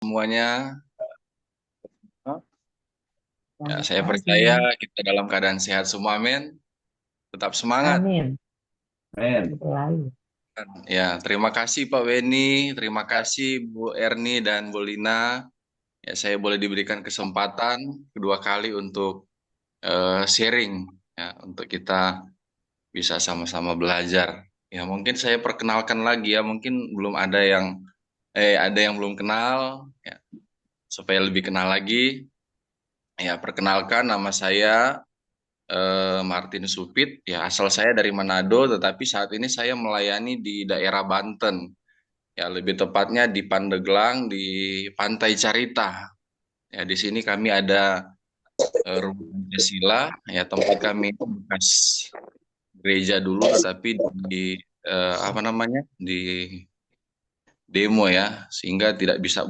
semuanya. Ya, Selamat saya percaya pagi. kita dalam keadaan sehat semua, men. Tetap semangat. Amin. Men. Selalu. Ya, terima kasih Pak Weni, terima kasih Bu Erni dan Bu Lina. Ya, saya boleh diberikan kesempatan kedua kali untuk sharing, ya, untuk kita bisa sama-sama belajar. Ya, mungkin saya perkenalkan lagi ya, mungkin belum ada yang belum kenal, ya, supaya lebih kenal lagi. Ya, perkenalkan nama saya Martin Supit, ya asal saya dari Manado, tetapi saat ini saya melayani di daerah Banten, ya lebih tepatnya di Pandeglang, di Pantai Carita. Ya di sini kami ada rumah Pancasila, ya tempat kami itu bekas gereja dulu, tetapi di apa namanya di demo ya, sehingga tidak bisa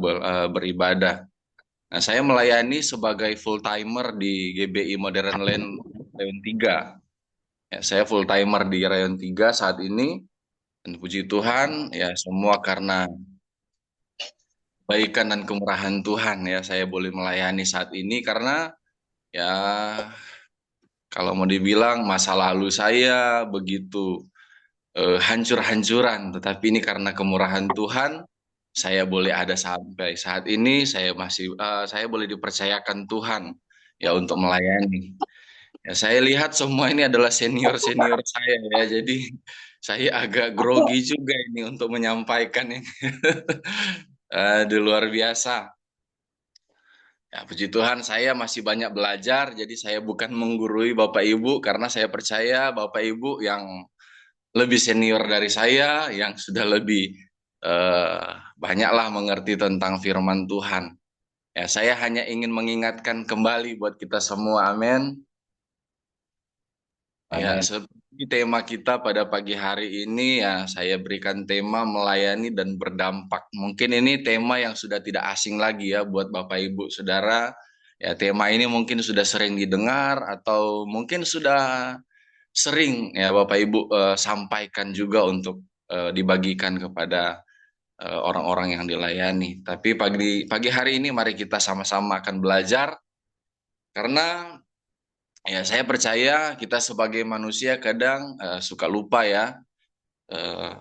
beribadah. Nah, saya melayani sebagai full timer di GBI Modern Land Rayon 3. Ya, saya full timer di Rayon 3 saat ini. Dan puji Tuhan, ya semua karena kebaikan dan kemurahan Tuhan ya saya boleh melayani saat ini karena ya kalau mau dibilang masa lalu saya begitu hancur-hancuran, tetapi ini karena kemurahan Tuhan saya boleh ada sampai saat ini, saya boleh dipercayakan Tuhan ya untuk melayani. Ya, saya lihat semua ini adalah senior-senior saya ya, jadi saya agak grogi juga ini untuk menyampaikan ini. Di luar biasa. Ya, puji Tuhan saya masih banyak belajar, jadi saya bukan menggurui Bapak Ibu karena saya percaya Bapak Ibu yang lebih senior dari saya, yang sudah lebih eh, banyaklah mengerti tentang firman Tuhan. Ya, saya hanya ingin mengingatkan kembali buat kita semua, amin. Ya, Amin. seperti tema kita pada pagi hari ini ya, saya berikan tema melayani dan berdampak. Mungkin ini tema yang sudah tidak asing lagi ya buat Bapak Ibu Saudara. Ya, tema ini mungkin sudah sering didengar atau mungkin sudah sering ya Bapak Ibu sampaikan juga untuk dibagikan kepada orang-orang yang dilayani. Tapi pagi pagi hari ini mari kita sama-sama akan belajar karena ya, saya percaya kita sebagai manusia kadang suka lupa ya. Eh,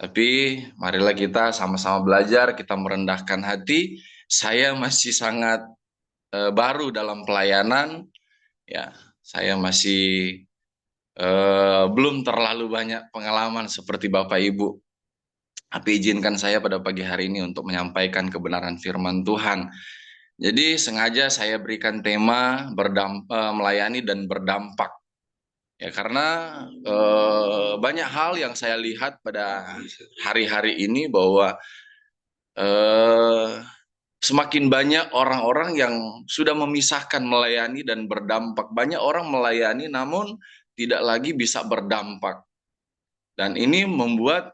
tapi marilah kita sama-sama belajar, kita merendahkan hati. Saya masih sangat baru dalam pelayanan, ya. Saya masih belum terlalu banyak pengalaman seperti Bapak Ibu. Tapi izinkan saya pada pagi hari ini untuk menyampaikan kebenaran firman Tuhan. Jadi sengaja saya berikan tema melayani dan berdampak. Ya, karena banyak hal yang saya lihat pada hari-hari ini bahwa eh, semakin banyak orang-orang yang sudah memisahkan melayani dan berdampak. Banyak orang melayani namun tidak lagi bisa berdampak. Dan ini membuat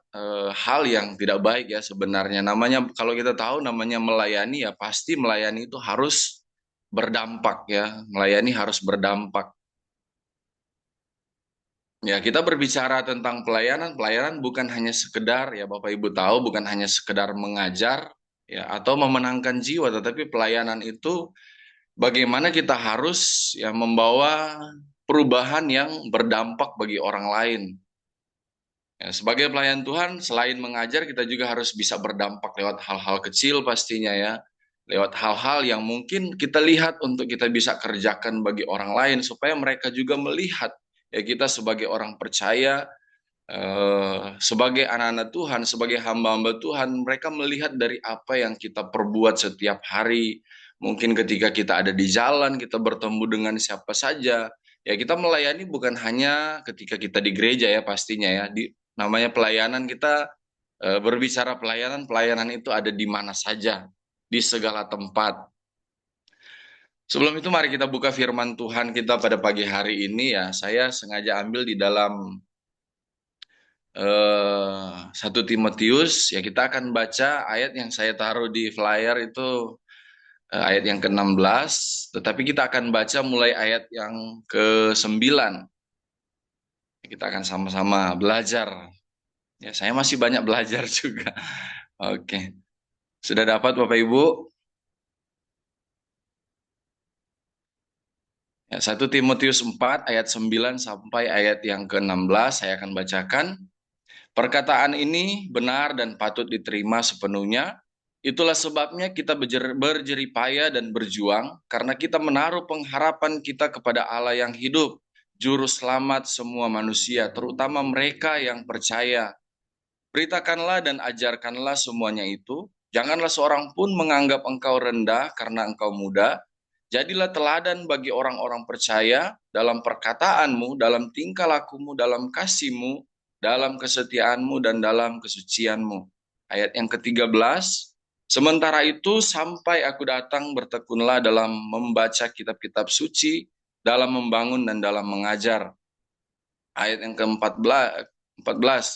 hal yang tidak baik ya sebenarnya. Namanya kalau kita tahu namanya melayani ya pasti melayani itu harus berdampak ya. Melayani harus berdampak. Ya, kita berbicara tentang pelayanan. Pelayanan bukan hanya sekedar, ya Bapak Ibu tahu, bukan hanya sekedar mengajar, ya, atau memenangkan jiwa, tetapi pelayanan itu bagaimana kita harus ya membawa perubahan yang berdampak bagi orang lain. Ya, sebagai pelayan Tuhan, selain mengajar, kita juga harus bisa berdampak lewat hal-hal kecil pastinya ya. Lewat hal-hal yang mungkin kita lihat untuk kita bisa kerjakan bagi orang lain, supaya mereka juga melihat ya kita sebagai orang percaya, sebagai anak-anak Tuhan, sebagai hamba-hamba Tuhan, mereka melihat dari apa yang kita perbuat setiap hari. Mungkin ketika kita ada di jalan, kita bertemu dengan siapa saja. Ya, kita melayani bukan hanya ketika kita di gereja ya pastinya ya. Namanya pelayanan kita berbicara pelayanan, pelayanan itu ada di mana saja, di segala tempat. Sebelum itu mari kita buka firman Tuhan kita pada pagi hari ini ya. Saya sengaja ambil di dalam 1 Timotius, ya kita akan baca ayat yang saya taruh di flyer itu ayat yang ke-16, tetapi kita akan baca mulai ayat yang ke-9. Kita akan sama-sama belajar. Ya, saya masih banyak belajar juga. Oke. Sudah dapat Bapak Ibu? Ya, 1 Timotius 4 ayat 9 sampai ayat yang ke-16 saya akan bacakan. Perkataan ini benar dan patut diterima sepenuhnya. Itulah sebabnya kita berjerih payah dan berjuang, karena kita menaruh pengharapan kita kepada Allah yang hidup, Juru Selamat semua manusia, terutama mereka yang percaya. Beritakanlah dan ajarkanlah semuanya itu. Janganlah seorang pun menganggap engkau rendah karena engkau muda. Jadilah teladan bagi orang-orang percaya dalam perkataanmu, dalam tingkah lakumu, dalam kasihmu, dalam kesetiaanmu, dan dalam kesucianmu. Ayat yang ke-13, sementara itu sampai aku datang bertekunlah dalam membaca kitab-kitab suci, dalam membangun dan dalam mengajar. Ayat yang ke-14,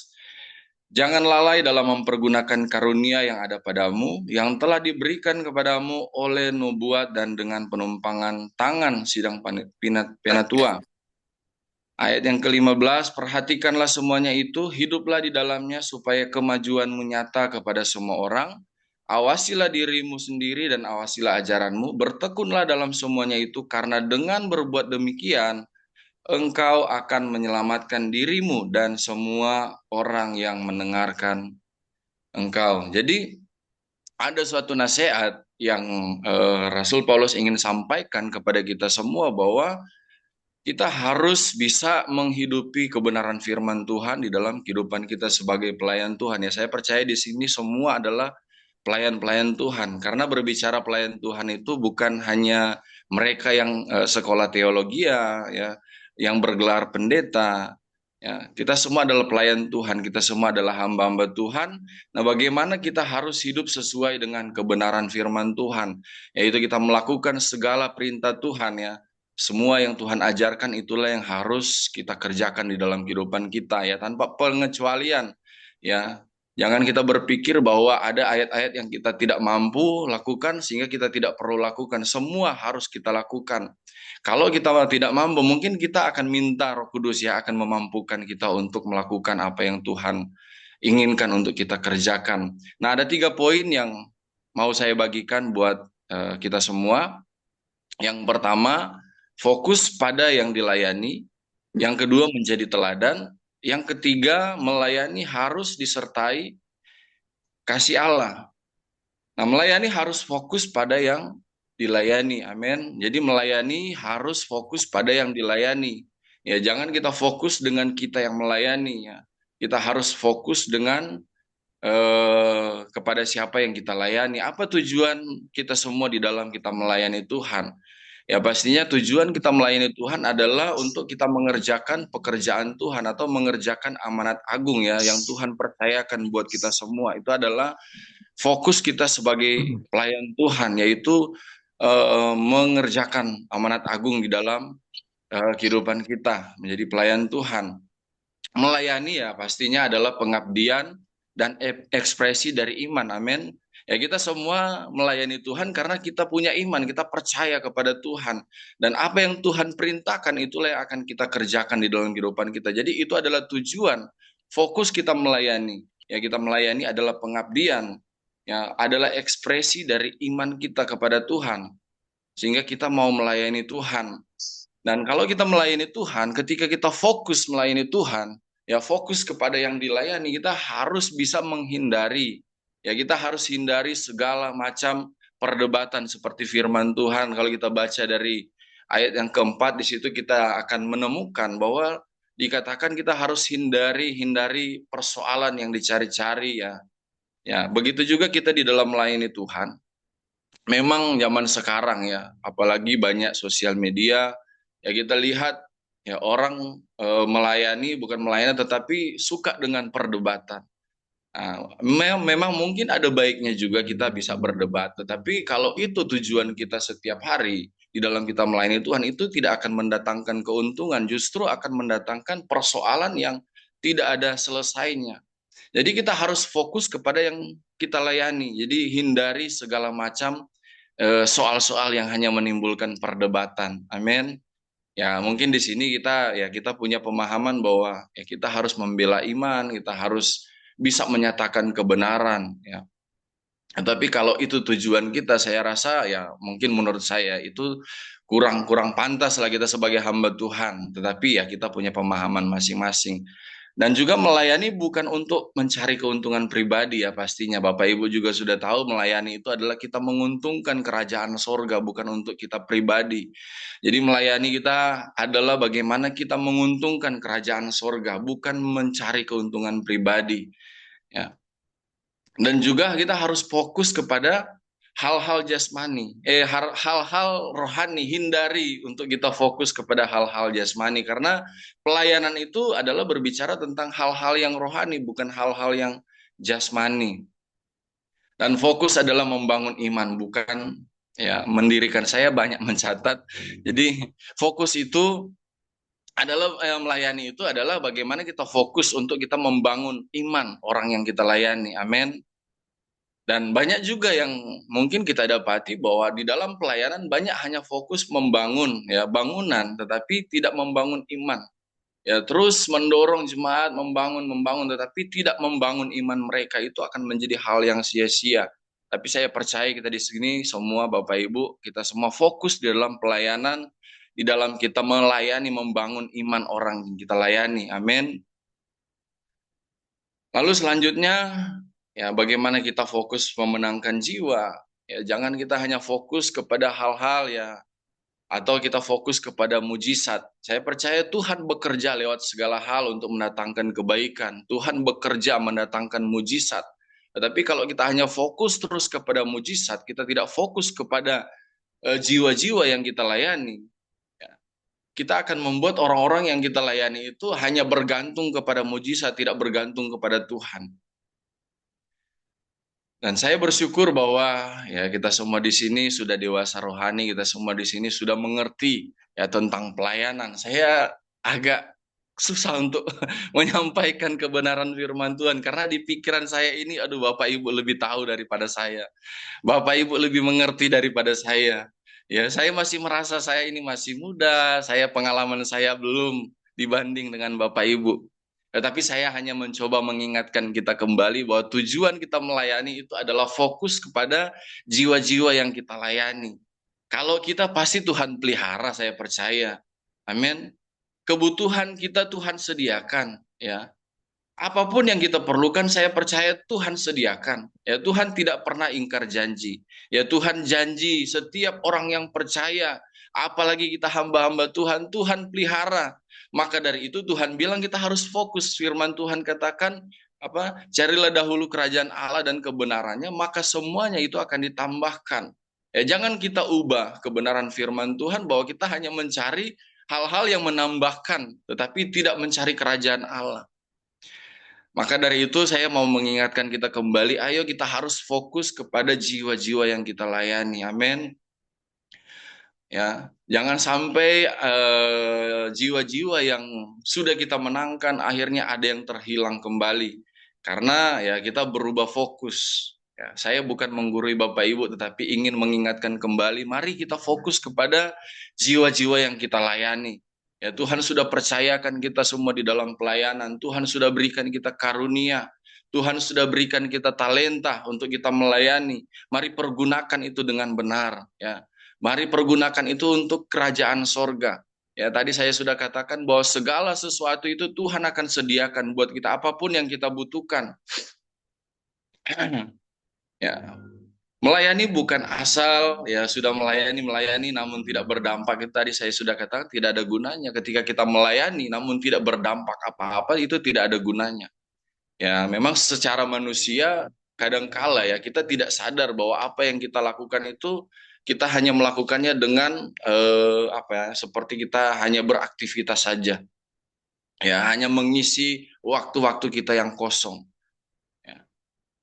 jangan lalai dalam mempergunakan karunia yang ada padamu, yang telah diberikan kepadamu oleh nubuat dan dengan penumpangan tangan sidang penatua. Ayat yang ke-15, perhatikanlah semuanya itu, hiduplah di dalamnya supaya kemajuanmu nyata kepada semua orang. Awasilah dirimu sendiri dan awasilah ajaranmu, bertekunlah dalam semuanya itu, karena dengan berbuat demikian, engkau akan menyelamatkan dirimu dan semua orang yang mendengarkan engkau. Jadi ada suatu nasihat yang Rasul Paulus ingin sampaikan kepada kita semua bahwa kita harus bisa menghidupi kebenaran firman Tuhan di dalam kehidupan kita sebagai pelayan Tuhan. Ya, saya percaya di sini semua adalah pelayan-pelayan Tuhan. Karena berbicara pelayan Tuhan itu bukan hanya mereka yang sekolah teologi ya, yang bergelar pendeta. Ya, kita semua adalah pelayan Tuhan, kita semua adalah hamba-hamba Tuhan. Nah, bagaimana kita harus hidup sesuai dengan kebenaran firman Tuhan, yaitu kita melakukan segala perintah Tuhan ya. Semua yang Tuhan ajarkan itulah yang harus kita kerjakan di dalam kehidupan kita ya, tanpa pengecualian ya. Jangan kita berpikir bahwa ada ayat-ayat yang kita tidak mampu lakukan sehingga kita tidak perlu lakukan. Semua harus kita lakukan. Kalau kita tidak mampu, mungkin kita akan minta Roh Kudus ya akan memampukan kita untuk melakukan apa yang Tuhan inginkan untuk kita kerjakan. Nah, ada 3 poin yang mau saya bagikan buat kita semua. Yang pertama, fokus pada yang dilayani. Yang kedua, menjadi teladan. Yang ketiga, melayani harus disertai kasih Allah. Nah, melayani harus fokus pada yang dilayani. Amin. Jadi melayani harus fokus pada yang dilayani. Ya, jangan kita fokus dengan kita yang melayani ya. Kita harus fokus dengan kepada siapa yang kita layani. Apa tujuan kita semua di dalam kita melayani Tuhan? Ya pastinya tujuan kita melayani Tuhan adalah untuk kita mengerjakan pekerjaan Tuhan atau mengerjakan amanat agung ya yang Tuhan percayakan buat kita semua. Itu adalah fokus kita sebagai pelayan Tuhan, yaitu mengerjakan amanat agung di dalam kehidupan kita menjadi pelayan Tuhan. Melayani ya pastinya adalah pengabdian dan ekspresi dari iman. Amin. Ya kita semua melayani Tuhan karena kita punya iman, kita percaya kepada Tuhan. Dan apa yang Tuhan perintahkan itulah yang akan kita kerjakan di dalam kehidupan kita. Jadi itu adalah tujuan, fokus kita melayani. Ya kita melayani adalah pengabdian, ya adalah ekspresi dari iman kita kepada Tuhan. Sehingga kita mau melayani Tuhan. Dan kalau kita melayani Tuhan, ketika kita fokus melayani Tuhan, ya fokus kepada yang dilayani, kita harus bisa menghindari, ya kita harus hindari segala macam perdebatan seperti firman Tuhan. Kalau kita baca dari ayat yang keempat, di situ kita akan menemukan bahwa dikatakan kita harus hindari persoalan yang dicari-cari ya. Ya, begitu juga kita di dalam melayani Tuhan. Memang zaman sekarang ya, apalagi banyak sosial media, ya kita lihat ya orang melayani bukan melayani tetapi suka dengan perdebatan. Nah, memang mungkin ada baiknya juga kita bisa berdebat, tetapi kalau itu tujuan kita setiap hari di dalam kita melayani Tuhan itu tidak akan mendatangkan keuntungan, justru akan mendatangkan persoalan yang tidak ada selesainya. Jadi kita harus fokus kepada yang kita layani. Jadi hindari segala macam soal-soal yang hanya menimbulkan perdebatan. Amin. Ya, mungkin di sini kita punya pemahaman bahwa ya kita harus membela iman, kita harus bisa menyatakan kebenaran ya. Tapi kalau itu tujuan kita, saya rasa ya mungkin menurut saya itu kurang pantas lah kita sebagai hamba Tuhan. Tetapi ya kita punya pemahaman masing-masing. Dan juga melayani bukan untuk mencari keuntungan pribadi ya pastinya. Bapak Ibu juga sudah tahu melayani itu adalah kita menguntungkan kerajaan sorga, bukan untuk kita pribadi. Jadi melayani kita adalah bagaimana kita menguntungkan kerajaan sorga, bukan mencari keuntungan pribadi. Ya, dan juga kita harus fokus kepada hal-hal jasmani, hal-hal rohani. Hindari untuk kita fokus kepada hal-hal jasmani, karena pelayanan itu adalah berbicara tentang hal-hal yang rohani, bukan hal-hal yang jasmani. Dan fokus adalah membangun iman, bukan ya mendirikan. Saya banyak mencatat. Jadi fokus itu adalah melayani itu adalah bagaimana kita fokus untuk kita membangun iman orang yang kita layani. Amin. Dan banyak juga yang mungkin kita dapati bahwa di dalam pelayanan banyak hanya fokus membangun ya bangunan, tetapi tidak membangun iman. Ya terus mendorong jemaat membangun tetapi tidak membangun iman mereka, itu akan menjadi hal yang sia-sia. Tapi saya percaya kita di sini semua Bapak Ibu, kita semua fokus di dalam pelayanan, di dalam kita melayani, membangun iman orang yang kita layani. Amin. Lalu selanjutnya, ya bagaimana kita fokus memenangkan jiwa. Ya, jangan kita hanya fokus kepada hal-hal ya, atau kita fokus kepada mujizat. Saya percaya Tuhan bekerja lewat segala hal untuk mendatangkan kebaikan. Tuhan bekerja mendatangkan mujizat. Tetapi kalau kita hanya fokus terus kepada mujizat, kita tidak fokus kepada jiwa-jiwa yang kita layani, ya, kita akan membuat orang-orang yang kita layani itu hanya bergantung kepada mujizat, tidak bergantung kepada Tuhan. Dan saya bersyukur bahwa ya kita semua di sini sudah dewasa rohani, kita semua di sini sudah mengerti ya tentang pelayanan. Saya agak susah untuk menyampaikan kebenaran firman Tuhan karena di pikiran saya ini, aduh Bapak Ibu lebih tahu daripada saya. Bapak Ibu lebih mengerti daripada saya. Ya, saya masih merasa saya ini masih muda, saya pengalaman saya belum dibanding dengan Bapak Ibu. Tetapi saya hanya mencoba mengingatkan kita kembali bahwa tujuan kita melayani itu adalah fokus kepada jiwa-jiwa yang kita layani. Kalau kita pasti Tuhan pelihara, saya percaya. Amin. Kebutuhan kita Tuhan sediakan, ya. Apapun yang kita perlukan, saya percaya Tuhan sediakan. Ya, Tuhan tidak pernah ingkar janji. Ya, Tuhan janji setiap orang yang percaya, apalagi kita hamba-hamba Tuhan, Tuhan pelihara. Maka dari itu Tuhan bilang kita harus fokus. Firman Tuhan katakan, apa? Carilah dahulu kerajaan Allah dan kebenarannya, maka semuanya itu akan ditambahkan. Ya, jangan kita ubah kebenaran firman Tuhan bahwa kita hanya mencari hal-hal yang menambahkan, tetapi tidak mencari kerajaan Allah. Maka dari itu saya mau mengingatkan kita kembali, ayo kita harus fokus kepada jiwa-jiwa yang kita layani. Amin. Ya, jangan sampai jiwa-jiwa yang sudah kita menangkan akhirnya ada yang terhilang kembali. Karena ya kita berubah fokus. Ya, saya bukan menggurui Bapak Ibu tetapi ingin mengingatkan kembali, mari kita fokus kepada jiwa-jiwa yang kita layani. Ya, Tuhan sudah percayakan kita semua di dalam pelayanan. Tuhan sudah berikan kita karunia. Tuhan sudah berikan kita talenta untuk kita melayani. Mari pergunakan itu dengan benar, ya. Mari pergunakan itu untuk kerajaan sorga. Ya, tadi saya sudah katakan bahwa segala sesuatu itu Tuhan akan sediakan buat kita, apapun yang kita butuhkan. Ya, melayani bukan asal ya sudah melayani namun tidak berdampak. Itu tadi saya sudah katakan tidak ada gunanya. Ketika kita melayani namun tidak berdampak apa-apa, itu tidak ada gunanya. Ya, memang secara manusia kadangkala ya kita tidak sadar bahwa apa yang kita lakukan itu kita hanya melakukannya dengan apa ya, seperti kita hanya beraktivitas saja. Ya, hanya mengisi waktu-waktu kita yang kosong. Ya.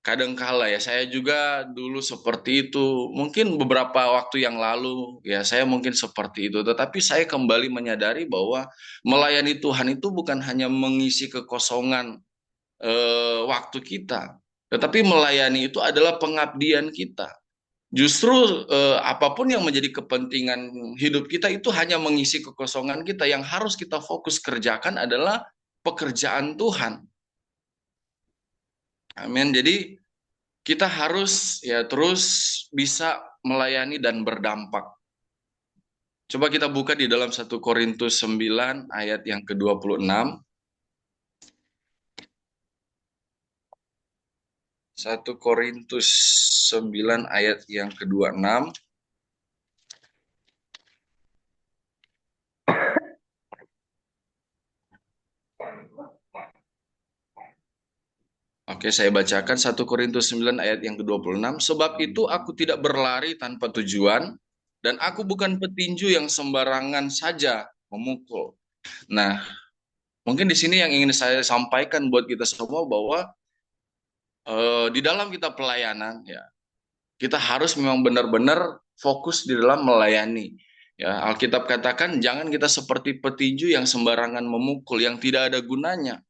Kadangkala ya saya juga dulu seperti itu. Mungkin beberapa waktu yang lalu ya saya mungkin seperti itu, tetapi saya kembali menyadari bahwa melayani Tuhan itu bukan hanya mengisi kekosongan waktu kita, tetapi melayani itu adalah pengabdian kita. Justru apapun yang menjadi kepentingan hidup kita itu hanya mengisi kekosongan kita. Yang harus kita fokus kerjakan adalah pekerjaan Tuhan. Amin. Jadi kita harus ya terus bisa melayani dan berdampak. Coba kita buka di dalam 1 Korintus 9 ayat yang ke-26. 1 Korintus 9 ayat yang ke-26. Oke, saya bacakan 1 Korintus 9 ayat yang ke-26. Sebab itu aku tidak berlari tanpa tujuan, dan aku bukan petinju yang sembarangan saja memukul. Nah, mungkin di sini yang ingin saya sampaikan buat kita semua bahwa di dalam kita pelayanan, ya kita harus memang benar-benar fokus di dalam melayani. Ya, Alkitab katakan jangan kita seperti petinju yang sembarangan memukul, yang tidak ada gunanya.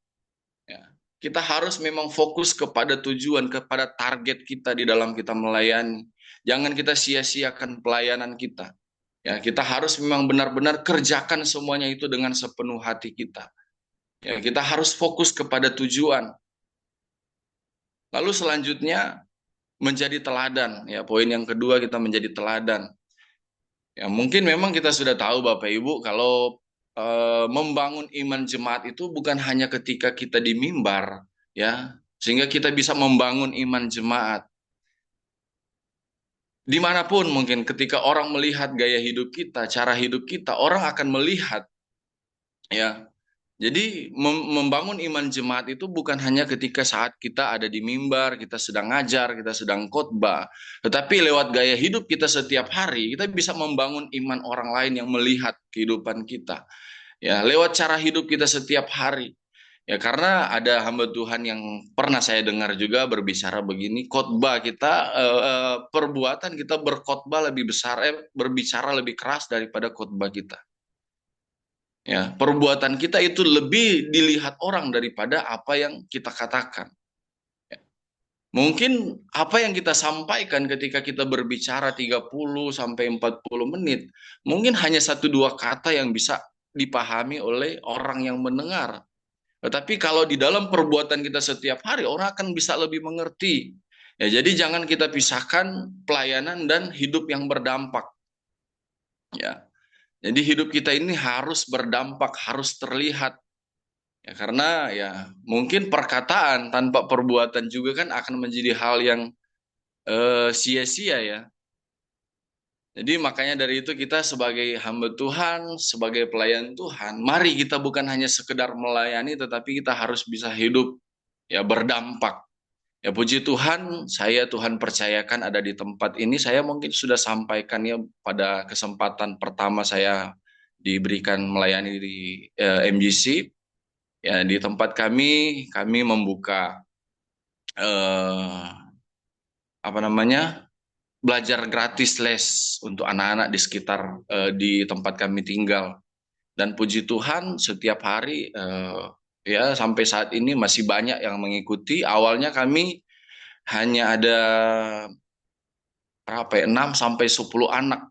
Ya. Kita harus memang fokus kepada tujuan, kepada target kita di dalam kita melayani. Jangan kita sia-siakan pelayanan kita. Ya, kita harus memang benar-benar kerjakan semuanya itu dengan sepenuh hati kita. Ya, kita harus fokus kepada tujuan. Lalu selanjutnya menjadi teladan. Ya, poin yang kedua kita menjadi teladan. Ya, mungkin memang kita sudah tahu Bapak Ibu kalau membangun iman jemaat itu bukan hanya ketika kita di mimbar, ya, sehingga kita bisa membangun iman jemaat. Dimanapun mungkin ketika orang melihat gaya hidup kita, cara hidup kita, orang akan melihat, ya. Jadi membangun iman jemaat itu bukan hanya ketika saat kita ada di mimbar, kita sedang ngajar, kita sedang khotbah, tetapi lewat gaya hidup kita setiap hari, kita bisa membangun iman orang lain yang melihat kehidupan kita. Ya, lewat cara hidup kita setiap hari. Ya, karena ada hamba Tuhan yang pernah saya dengar juga berbicara begini, khotbah kita, perbuatan kita berkhotbah lebih besar, berbicara lebih keras daripada khotbah kita. Ya, perbuatan kita itu lebih dilihat orang daripada apa yang kita katakan. Ya. Mungkin apa yang kita sampaikan ketika kita berbicara 30 sampai 40 menit, mungkin hanya satu dua kata yang bisa dipahami oleh orang yang mendengar. Tetapi kalau di dalam perbuatan kita setiap hari, orang akan bisa lebih mengerti. Ya, jadi jangan kita pisahkan pelayanan dan hidup yang berdampak. Ya, jadi hidup kita ini harus berdampak, harus terlihat. Ya, karena ya mungkin perkataan tanpa perbuatan juga kan akan menjadi hal yang sia-sia ya. Jadi makanya dari itu kita sebagai hamba Tuhan, sebagai pelayan Tuhan, mari kita bukan hanya sekedar melayani, tetapi kita harus bisa hidup ya berdampak. Ya puji Tuhan, Tuhan percayakan ada di tempat ini. Saya mungkin sudah sampaikan ya pada kesempatan pertama saya diberikan melayani di MGC. Ya di tempat kami membuka eh, apa namanya belajar gratis les untuk anak-anak di sekitar di tempat kami tinggal. Dan puji Tuhan setiap hari ya sampai saat ini masih banyak yang mengikuti. Awalnya kami hanya ada berapa ya, 6 sampai 10 anak,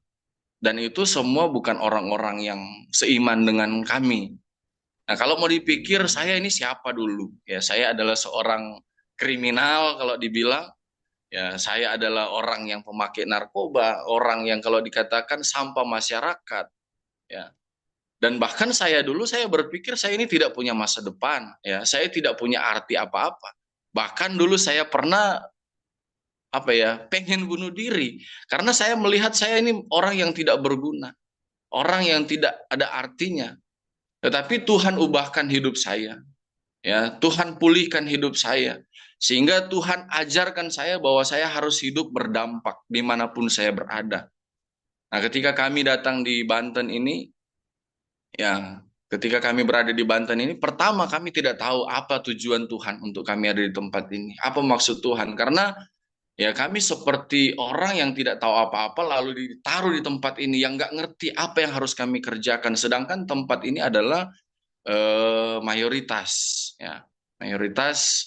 dan itu semua bukan orang-orang yang seiman dengan kami. Nah, kalau mau dipikir saya ini siapa dulu? Ya, saya adalah seorang kriminal kalau dibilang. Ya, saya adalah orang yang pemakai narkoba, orang yang kalau dikatakan sampah masyarakat. Ya. Dan bahkan saya berpikir saya ini tidak punya masa depan. Ya, saya tidak punya arti apa-apa. Bahkan dulu saya pernah pengen bunuh diri karena saya melihat saya ini orang yang tidak berguna, orang yang tidak ada artinya. Tetapi Tuhan ubahkan hidup saya, ya Tuhan pulihkan hidup saya, sehingga Tuhan ajarkan saya bahwa saya harus hidup berdampak dimanapun saya berada. Nah, ketika kami datang di Banten ini, ya ketika kami berada di Banten ini, pertama kami tidak tahu apa tujuan Tuhan untuk kami ada di tempat ini, apa maksud Tuhan, karena ya kami seperti orang yang tidak tahu apa-apa lalu ditaruh di tempat ini yang nggak ngerti apa yang harus kami kerjakan. Sedangkan tempat ini adalah mayoritas, ya mayoritas,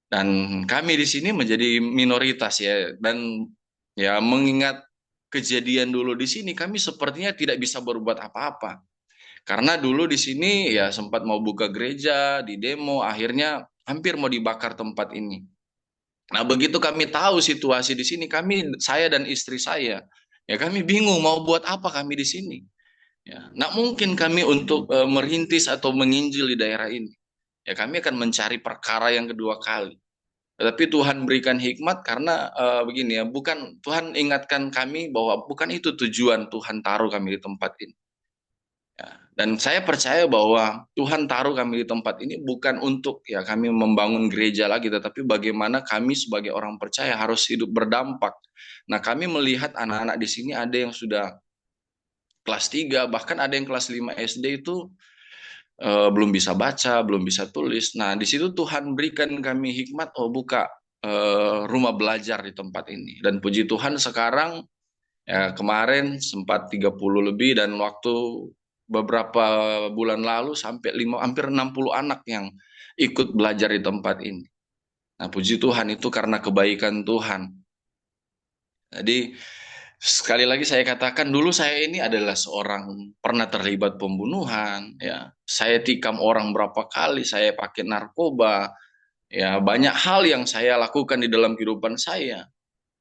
dan kami di sini menjadi minoritas ya. Dan ya mengingat kejadian dulu di sini kami sepertinya tidak bisa berbuat apa-apa. Karena dulu di sini ya sempat mau buka gereja, di demo, akhirnya hampir mau dibakar tempat ini. Nah, begitu kami tahu situasi di sini, saya dan istri saya, ya kami bingung mau buat apa kami di sini. Ya, nggak mungkin kami untuk merintis atau menginjil di daerah ini. Ya, kami akan mencari perkara yang kedua kali. Tetapi Tuhan berikan hikmat karena begini ya, bukan Tuhan ingatkan kami bahwa bukan itu tujuan Tuhan taruh kami di tempat ini. Ya, dan saya percaya bahwa Tuhan taruh kami di tempat ini bukan untuk ya kami membangun gereja lagi, tetapi bagaimana kami sebagai orang percaya harus hidup berdampak. Nah, kami melihat anak-anak di sini ada yang sudah kelas 3, bahkan ada yang kelas 5 SD itu belum bisa baca, belum bisa tulis. Nah, di situ Tuhan berikan kami hikmat, oh buka rumah belajar di tempat ini. Dan puji Tuhan sekarang ya kemarin sempat 30 lebih dan waktu beberapa bulan lalu sampai hampir 60 anak yang ikut belajar di tempat ini. Nah, puji Tuhan itu karena kebaikan Tuhan. Jadi sekali lagi saya katakan dulu saya ini adalah seorang pernah terlibat pembunuhan, ya. Saya tikam orang berapa kali, saya pakai narkoba, ya banyak hal yang saya lakukan di dalam kehidupan saya.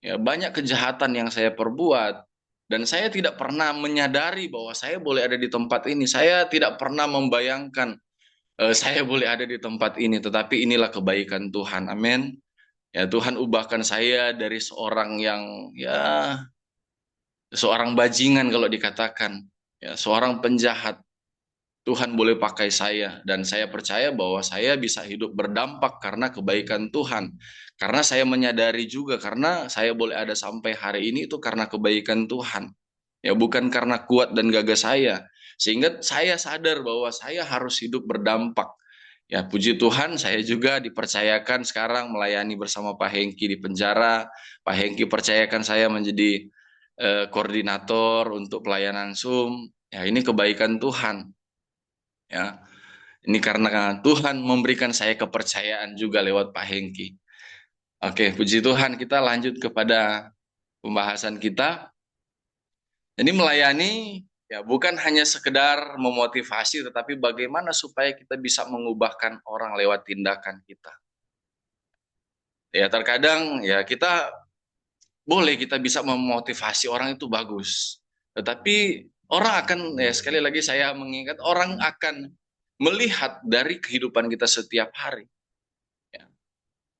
Ya, banyak kejahatan yang saya perbuat dan saya tidak pernah menyadari bahwa saya boleh ada di tempat ini. Saya tidak pernah membayangkan saya boleh ada di tempat ini, tetapi inilah kebaikan Tuhan. Amin. Ya, Tuhan ubahkan saya dari seorang yang ya seorang bajingan kalau dikatakan, ya seorang penjahat. Tuhan boleh pakai saya dan saya percaya bahwa saya bisa hidup berdampak karena kebaikan Tuhan. Karena saya menyadari juga karena saya boleh ada sampai hari ini itu karena kebaikan Tuhan. Ya bukan karena kuat dan gagah saya. Sehingga saya sadar bahwa saya harus hidup berdampak. Ya puji Tuhan saya juga dipercayakan sekarang melayani bersama Pak Hengki di penjara. Pak Hengki percayakan saya menjadi koordinator untuk pelayanan Zoom. Ya ini kebaikan Tuhan. Ya, ini karena Tuhan memberikan saya kepercayaan juga lewat Pak Hengki. Oke, puji Tuhan, kita lanjut kepada pembahasan kita. Jadi melayani ya bukan hanya sekedar memotivasi, tetapi bagaimana supaya kita bisa mengubahkan orang lewat tindakan kita. Ya terkadang ya kita boleh kita bisa memotivasi orang itu bagus. Tetapi orang akan ya sekali lagi saya mengingat orang akan melihat dari kehidupan kita setiap hari. Ya.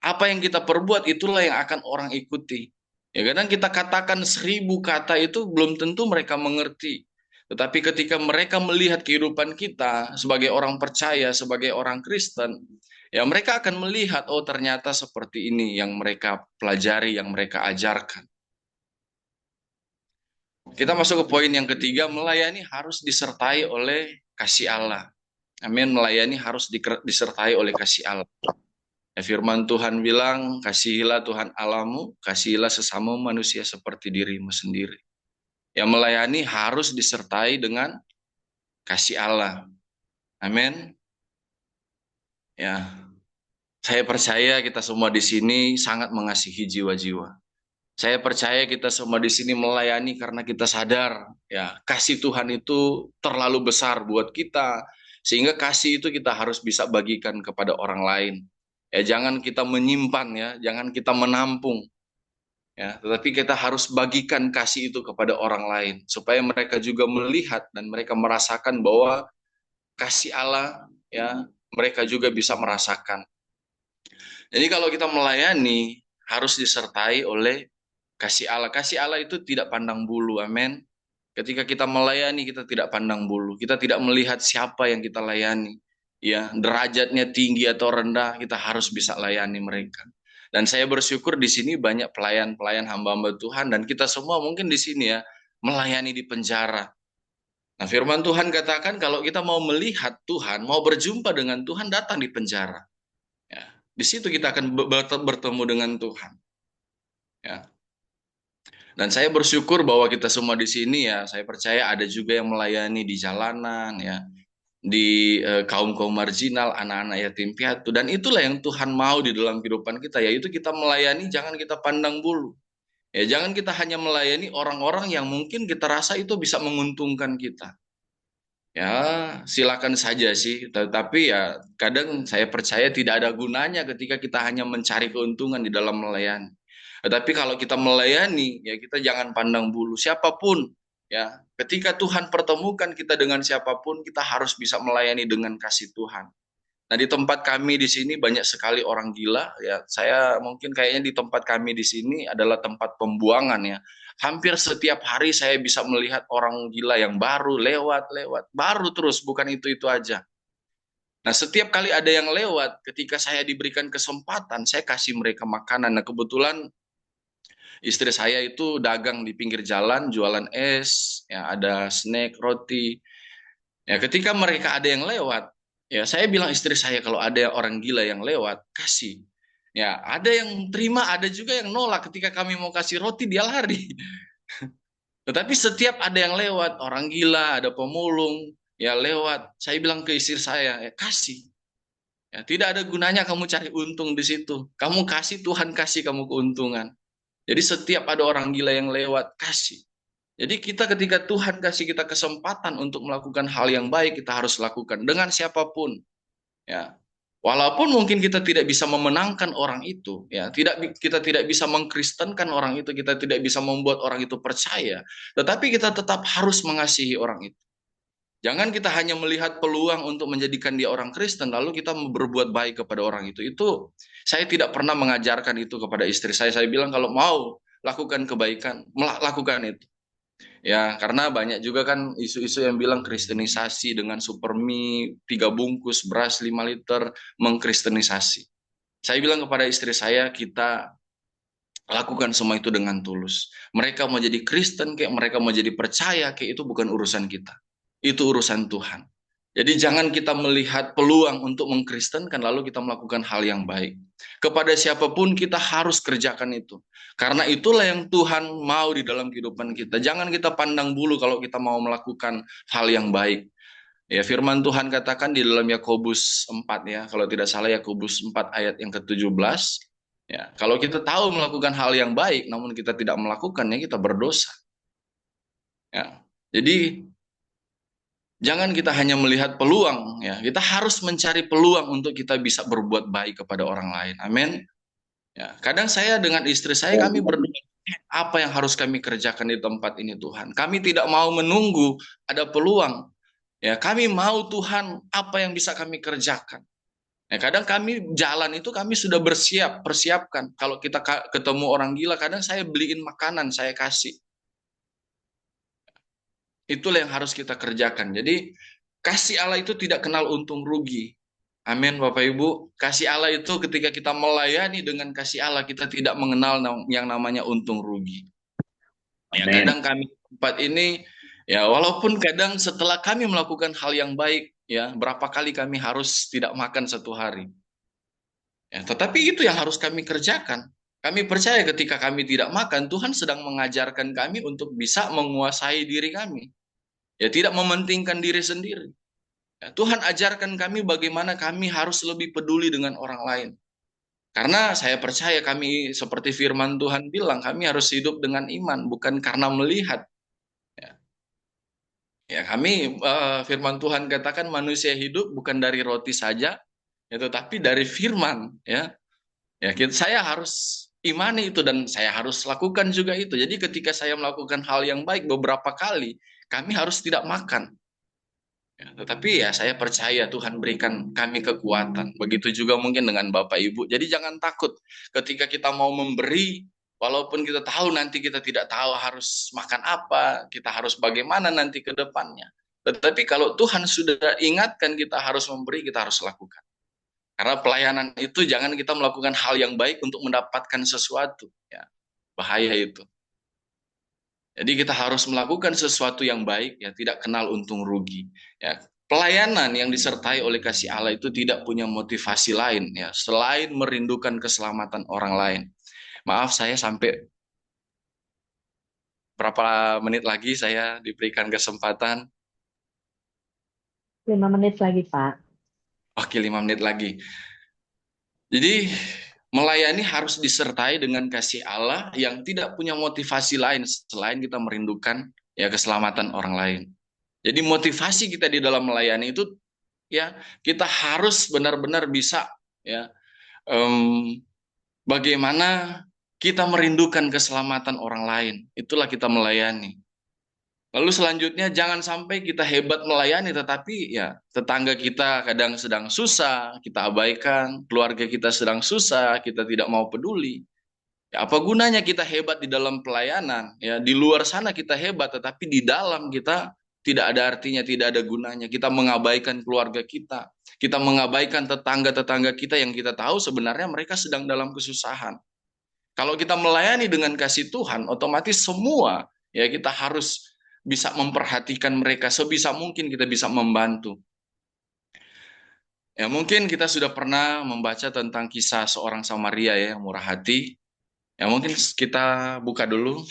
Apa yang kita perbuat itulah yang akan orang ikuti. Ya kadang kita katakan 1.000 kata itu belum tentu mereka mengerti. Tetapi ketika mereka melihat kehidupan kita sebagai orang percaya, sebagai orang Kristen, ya mereka akan melihat, oh ternyata seperti ini yang mereka pelajari, yang mereka ajarkan. Kita masuk ke poin yang ketiga, melayani harus disertai oleh kasih Allah. Amin, melayani harus disertai oleh kasih Allah. Ya, firman Tuhan bilang, kasihilah Tuhan Allahmu, kasihilah sesama manusia seperti dirimu sendiri. Yang melayani harus disertai dengan kasih Allah. Amin. Ya, saya percaya kita semua di sini sangat mengasihi jiwa-jiwa. Saya percaya kita semua di sini melayani karena kita sadar ya kasih Tuhan itu terlalu besar buat kita sehingga kasih itu kita harus bisa bagikan kepada orang lain. Ya jangan kita menyimpan ya, jangan kita menampung ya, tetapi kita harus bagikan kasih itu kepada orang lain supaya mereka juga melihat dan mereka merasakan bahwa kasih Allah ya mereka juga bisa merasakan. Jadi kalau kita melayani harus disertai oleh kasih Allah. Kasih Allah itu tidak pandang bulu, amin. Ketika kita melayani, kita tidak pandang bulu. Kita tidak melihat siapa yang kita layani. Ya, derajatnya tinggi atau rendah, kita harus bisa layani mereka. Dan saya bersyukur di sini banyak pelayan-pelayan hamba-hamba Tuhan dan kita semua mungkin di sini ya melayani di penjara. Nah, firman Tuhan katakan kalau kita mau melihat Tuhan, mau berjumpa dengan Tuhan, datang di penjara. Ya, di situ kita akan bertemu dengan Tuhan. Ya, dan saya bersyukur bahwa kita semua di sini ya, saya percaya ada juga yang melayani di jalanan ya, di kaum-kaum marginal, anak-anak yatim piatu. Dan itulah yang Tuhan mau di dalam kehidupan kita, yaitu kita melayani jangan kita pandang bulu. Ya, jangan kita hanya melayani orang-orang yang mungkin kita rasa itu bisa menguntungkan kita. Ya, silakan saja sih. Tetapi ya kadang saya percaya tidak ada gunanya ketika kita hanya mencari keuntungan di dalam melayani. Tetapi kalau kita melayani, ya kita jangan pandang bulu siapapun. Ya, ketika Tuhan pertemukan kita dengan siapapun, kita harus bisa melayani dengan kasih Tuhan. Nah, di tempat kami di sini banyak sekali orang gila. Ya, saya mungkin kayaknya di tempat kami di sini adalah tempat pembuangan ya. Hampir setiap hari saya bisa melihat orang gila yang baru lewat, baru terus, bukan itu aja. Nah, setiap kali ada yang lewat, ketika saya diberikan kesempatan, saya kasih mereka makanan. Nah, kebetulan istri saya itu dagang di pinggir jalan, jualan es, ya ada snack, roti. Ya, ketika mereka ada yang lewat, ya saya bilang istri saya kalau ada orang gila yang lewat, kasih. Ya, ada yang terima, ada juga yang nolak. Ketika kami mau kasih roti, dia lari. Tetapi setiap ada yang lewat, orang gila, ada pemulung, ya lewat. Saya bilang ke istri saya, ya kasih. Ya, tidak ada gunanya kamu cari untung di situ. Kamu kasih, Tuhan kasih kamu keuntungan. Jadi setiap ada orang gila yang lewat, kasih. Jadi kita ketika Tuhan kasih kita kesempatan untuk melakukan hal yang baik, kita harus lakukan dengan siapapun. Ya, walaupun mungkin kita tidak bisa memenangkan orang itu, ya, kita tidak bisa mengkristenkan orang itu, kita tidak bisa membuat orang itu percaya, tetapi kita tetap harus mengasihi orang itu. Jangan kita hanya melihat peluang untuk menjadikan dia orang Kristen, lalu kita berbuat baik kepada orang itu. Itu saya tidak pernah mengajarkan itu kepada istri saya. Saya bilang kalau mau lakukan kebaikan, lakukan itu. Ya, karena banyak juga kan isu-isu yang bilang kristenisasi dengan super mie, 3 bungkus beras 5 liter, mengkristenisasi. Saya bilang kepada istri saya, kita lakukan semua itu dengan tulus. Mereka mau jadi Kristen, kayak mereka mau jadi percaya, kayak itu bukan urusan kita. Itu urusan Tuhan. Jadi jangan kita melihat peluang untuk mengkristenkan lalu kita melakukan hal yang baik. Kepada siapapun kita harus kerjakan itu. Karena itulah yang Tuhan mau di dalam kehidupan kita. Jangan kita pandang bulu kalau kita mau melakukan hal yang baik. Ya, firman Tuhan katakan di dalam Yakobus 4 ya, kalau tidak salah Yakobus 4 ayat yang ke-17. Ya, kalau kita tahu melakukan hal yang baik namun kita tidak melakukannya, kita berdosa. Ya. Jadi jangan kita hanya melihat peluang, ya. Kita harus mencari peluang untuk kita bisa berbuat baik kepada orang lain. Amin. Ya, kadang saya dengan istri saya kami berdoa, apa yang harus kami kerjakan di tempat ini Tuhan. Kami tidak mau menunggu ada peluang. Ya, kami mau Tuhan apa yang bisa kami kerjakan. Ya, kadang kami jalan itu kami sudah persiapkan. Kalau kita ketemu orang gila, kadang saya beliin makanan, saya kasih. Itulah yang harus kita kerjakan. Jadi kasih Allah itu tidak kenal untung rugi. Amin, Bapak Ibu. Kasih Allah itu ketika kita melayani dengan kasih Allah, kita tidak mengenal yang namanya untung rugi. Ya, Amin. kadang kami tempat ini, ya walaupun kadang setelah kami melakukan hal yang baik, ya berapa kali kami harus tidak makan 1 hari. Ya, tetapi itu yang harus kami kerjakan. Kami percaya ketika kami tidak makan, Tuhan sedang mengajarkan kami untuk bisa menguasai diri kami. Ya, tidak mementingkan diri sendiri. Ya, Tuhan ajarkan kami bagaimana kami harus lebih peduli dengan orang lain. Karena saya percaya kami seperti firman Tuhan bilang, kami harus hidup dengan iman, bukan karena melihat. Ya, ya kami firman Tuhan katakan manusia hidup bukan dari roti saja, ya, tetapi dari firman. Ya, ya saya harus imani itu dan saya harus lakukan juga itu. Jadi ketika saya melakukan hal yang baik beberapa kali, kami harus tidak makan. Ya, tetapi ya saya percaya Tuhan berikan kami kekuatan. Begitu juga mungkin dengan Bapak Ibu. Jadi jangan takut ketika kita mau memberi, walaupun kita tahu nanti kita tidak tahu harus makan apa, kita harus bagaimana nanti ke depannya. Tetapi kalau Tuhan sudah ingatkan kita harus memberi, kita harus lakukan. Karena pelayanan itu jangan kita melakukan hal yang baik untuk mendapatkan sesuatu. Ya, bahaya itu. Jadi kita harus melakukan sesuatu yang baik, ya tidak kenal untung rugi. Ya, pelayanan yang disertai oleh kasih Allah itu tidak punya motivasi lain, ya selain merindukan keselamatan orang lain. Maaf, saya sampai berapa menit lagi saya diberikan kesempatan. 5 menit lagi, Pak. Oke, 5 menit lagi. Jadi melayani harus disertai dengan kasih Allah yang tidak punya motivasi lain selain kita merindukan ya keselamatan orang lain. Jadi motivasi kita di dalam melayani itu ya kita harus benar-benar bisa ya em, bagaimana kita merindukan keselamatan orang lain. Itulah kita melayani. Lalu selanjutnya jangan sampai kita hebat melayani tetapi ya tetangga kita kadang sedang susah, kita abaikan, keluarga kita sedang susah, kita tidak mau peduli. Ya, apa gunanya kita hebat di dalam pelayanan? Ya, di luar sana kita hebat, tetapi di dalam kita tidak ada artinya, tidak ada gunanya. Kita mengabaikan keluarga kita mengabaikan tetangga-tetangga kita yang kita tahu sebenarnya mereka sedang dalam kesusahan. Kalau kita melayani dengan kasih Tuhan, otomatis semua ya kita harus bisa memperhatikan mereka sebisa mungkin kita bisa membantu. Ya, mungkin kita sudah pernah membaca tentang kisah seorang Samaria ya yang murah hati. Ya, mungkin kita buka dulu.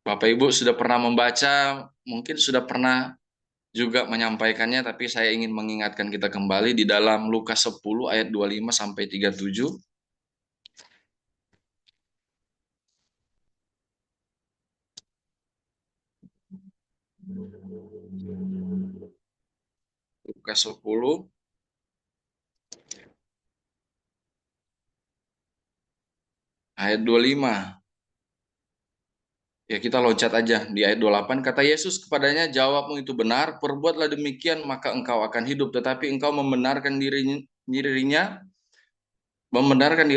Bapak Ibu sudah pernah membaca, mungkin sudah pernah juga menyampaikannya, tapi saya ingin mengingatkan kita kembali di dalam Lukas 10 ayat 25 sampai 37. Lukas 10 ayat 25. Ya kita loncat aja di ayat 28. Kata Yesus kepadanya, jawabmu itu benar, perbuatlah demikian maka engkau akan hidup. Tetapi engkau membenarkan diri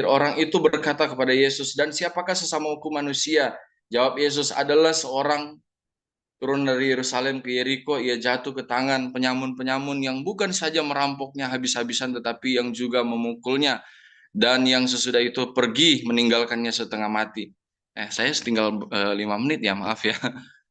orang itu berkata kepada Yesus, dan siapakah sesamaku manusia? Jawab Yesus, adalah seorang turun dari Yerusalem ke Yeriko, ia jatuh ke tangan penyamun-penyamun yang bukan saja merampoknya habis-habisan, tetapi yang juga memukulnya. Dan yang sesudah itu pergi meninggalkannya setengah mati. Saya tinggal 5 menit ya, maaf ya.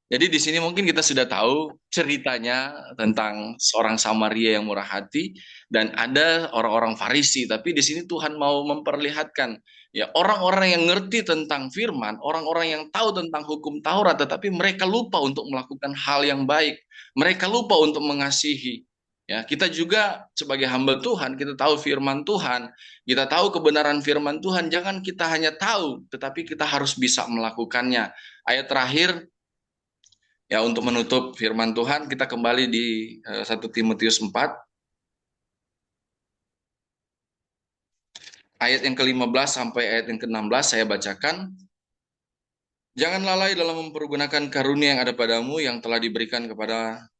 Jadi di sini mungkin kita sudah tahu ceritanya tentang seorang Samaria yang murah hati dan ada orang-orang Farisi. Tapi di sini Tuhan mau memperlihatkan ya orang-orang yang ngerti tentang firman, orang-orang yang tahu tentang hukum Taurat, tetapi mereka lupa untuk melakukan hal yang baik. Mereka lupa untuk mengasihi. Ya, kita juga sebagai hamba Tuhan, kita tahu firman Tuhan, kita tahu kebenaran firman Tuhan. Jangan kita hanya tahu, tetapi kita harus bisa melakukannya. Ayat terakhir ya, untuk menutup firman Tuhan, kita kembali di 1 Timotius 4, ayat yang ke-15 sampai ayat yang ke-16 saya bacakan. Jangan lalai dalam mempergunakan karunia yang ada padamu yang telah diberikan kepada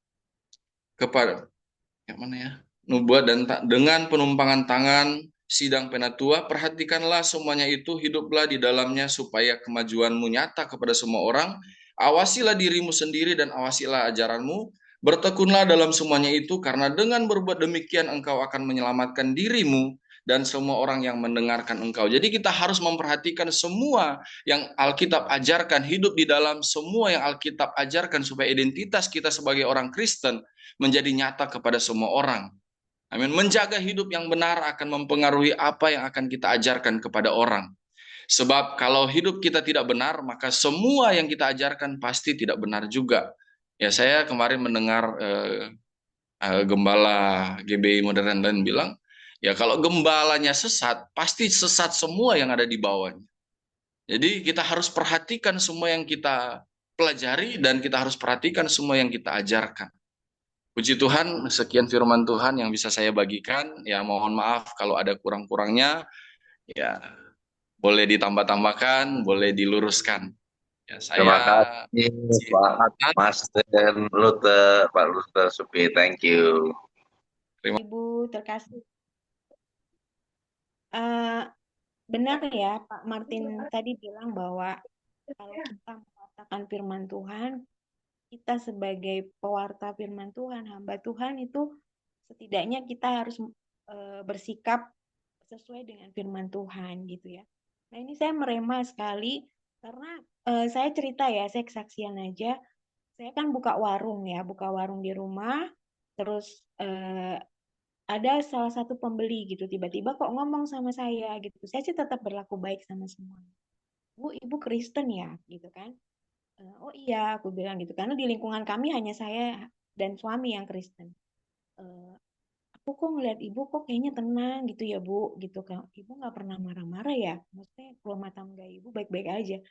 yang mana ya? Nubuat dan dengan penumpangan tangan sidang penatua, perhatikanlah semuanya itu, hiduplah di dalamnya supaya kemajuanmu nyata kepada semua orang. Awasilah dirimu sendiri dan awasilah ajaranmu. Bertekunlah dalam semuanya itu, karena dengan berbuat demikian engkau akan menyelamatkan dirimu dan semua orang yang mendengarkan engkau. Jadi kita harus memperhatikan semua yang Alkitab ajarkan, hidup di dalam semua yang Alkitab ajarkan supaya identitas kita sebagai orang Kristen menjadi nyata kepada semua orang. Amin. Menjaga hidup yang benar akan mempengaruhi apa yang akan kita ajarkan kepada orang. Sebab kalau hidup kita tidak benar, maka semua yang kita ajarkan pasti tidak benar juga. Ya, saya kemarin mendengar gembala GBI Modern dan bilang, ya kalau gembalanya sesat, pasti sesat semua yang ada di bawahnya. Jadi kita harus perhatikan semua yang kita pelajari dan kita harus perhatikan semua yang kita ajarkan. Puji Tuhan, sekian firman Tuhan yang bisa saya bagikan. Ya, mohon maaf kalau ada kurang-kurangnya. Ya, boleh ditambah-tambahkan, boleh diluruskan. Ya, saya Terima kasih Pak Mas dan Luther, Pak Luther Supi. Thank you. terima Ibu terkasih. Eh, benar ya, Pak Martin tadi bilang bahwa kalau kita mengatakan firman Tuhan, kita sebagai pewarta firman Tuhan, hamba Tuhan itu setidaknya kita harus bersikap sesuai dengan firman Tuhan gitu ya. Nah ini saya merema sekali karena saya cerita ya, saya kesaksian aja. Saya kan buka warung di rumah, terus ada salah satu pembeli gitu tiba-tiba kok ngomong sama saya gitu. Saya sih tetap berlaku baik sama semua. Bu, ibu Kristen ya gitu kan. Oh iya, aku bilang gitu karena di lingkungan kami hanya saya dan suami yang Kristen. Eh, aku kok ngeliat ibu kok kayaknya tenang gitu ya bu gitu kan. Ibu nggak pernah marah-marah ya. Maksudnya rumah tangga ibu baik-baik aja.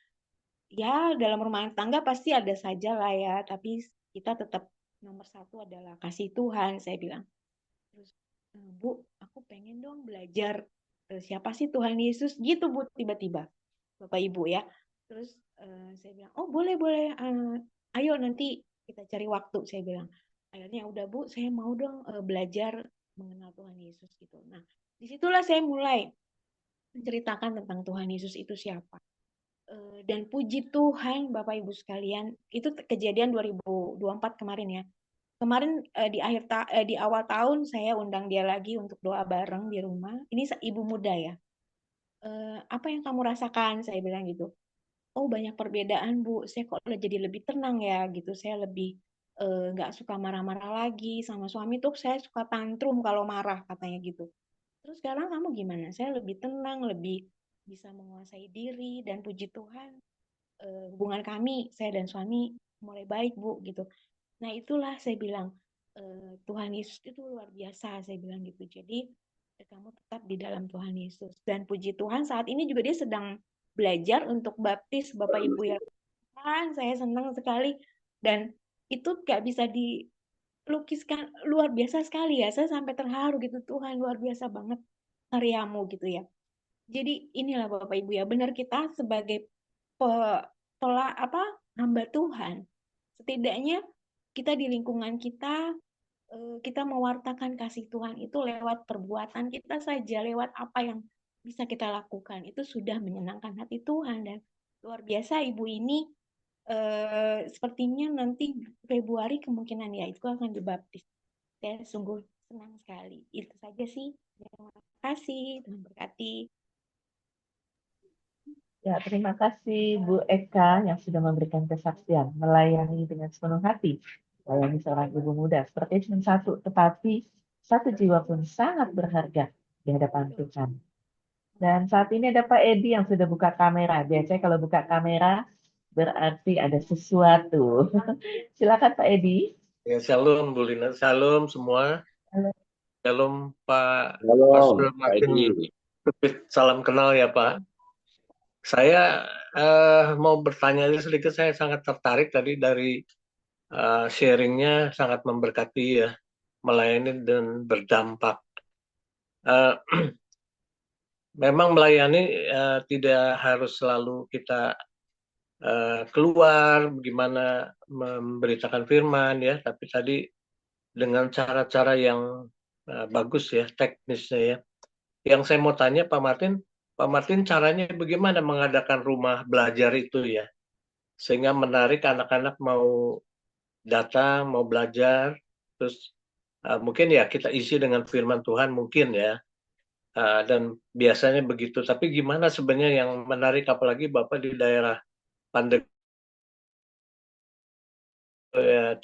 Ya dalam rumah tangga pasti ada saja lah ya, tapi kita tetap nomor satu adalah kasih Tuhan, saya bilang. Terus, Bu, aku pengen dong belajar siapa sih Tuhan Yesus, gitu Bu, tiba-tiba, Bapak Ibu ya. Terus saya bilang, oh boleh, ayo nanti kita cari waktu, saya bilang. Akhirnya udah Bu, saya mau dong belajar mengenal Tuhan Yesus gitu. Nah, disitulah saya mulai menceritakan tentang Tuhan Yesus itu siapa. Dan puji Tuhan Bapak Ibu sekalian, itu kejadian 2024 kemarin ya. Kemarin di awal tahun saya undang dia lagi untuk doa bareng di rumah. Ini ibu muda ya. Apa yang kamu rasakan? Saya bilang gitu. Oh banyak perbedaan Bu. Saya kok jadi lebih tenang ya gitu. Saya lebih nggak suka marah-marah lagi sama suami tuh. Saya suka tantrum kalau marah katanya gitu. Terus sekarang kamu gimana? Saya lebih tenang, lebih bisa menguasai diri dan puji Tuhan hubungan kami, saya dan suami mulai baik Bu gitu. Nah itulah saya bilang Tuhan Yesus itu luar biasa, saya bilang gitu. Jadi kamu tetap di dalam Tuhan Yesus. Dan puji Tuhan saat ini juga dia sedang belajar untuk baptis Bapak Ibu ya. Kan saya senang sekali dan itu gak bisa dilukiskan, luar biasa sekali ya. Saya sampai terharu gitu, Tuhan luar biasa banget karyamu gitu ya. Jadi inilah Bapak Ibu ya, benar kita sebagai apa hamba Tuhan. Setidaknya kita di lingkungan kita kita mewartakan kasih Tuhan itu lewat perbuatan kita saja, lewat apa yang bisa kita lakukan. Itu sudah menyenangkan hati Tuhan dan luar biasa ibu ini sepertinya nanti Februari kemungkinan ya itu akan dibaptis. Saya sungguh senang sekali. Itu saja sih. Terima kasih. Tuhan berkati. Ya, terima kasih Bu Eka yang sudah memberikan kesaksian, melayani dengan sepenuh hati, melayani seorang ibu muda. Seperti cuma satu, tetapi satu jiwa pun sangat berharga di hadapan Tuhan. Dan saat ini ada Pak Edi yang sudah buka kamera. Biasanya kalau buka kamera berarti ada sesuatu. Silakan Pak Edi. Ya, shalom Bu Lina, shalom semua. Halo. Shalom Pak Halo, Pastor Pak Martin. Edi. Salam kenal ya Pak. Saya mau bertanya sedikit, saya sangat tertarik tadi dari sharingnya, sangat memberkati ya, melayani dan berdampak. Memang melayani tidak harus selalu kita keluar bagaimana memberitakan firman ya, tapi tadi dengan cara-cara yang bagus ya, teknisnya ya. Yang saya mau tanya Pak Martin caranya bagaimana mengadakan rumah belajar itu ya, sehingga menarik anak-anak mau datang, mau belajar, terus mungkin ya kita isi dengan firman Tuhan mungkin ya, dan biasanya begitu. Tapi gimana sebenarnya yang menarik, apalagi Bapak di daerah Pandeglang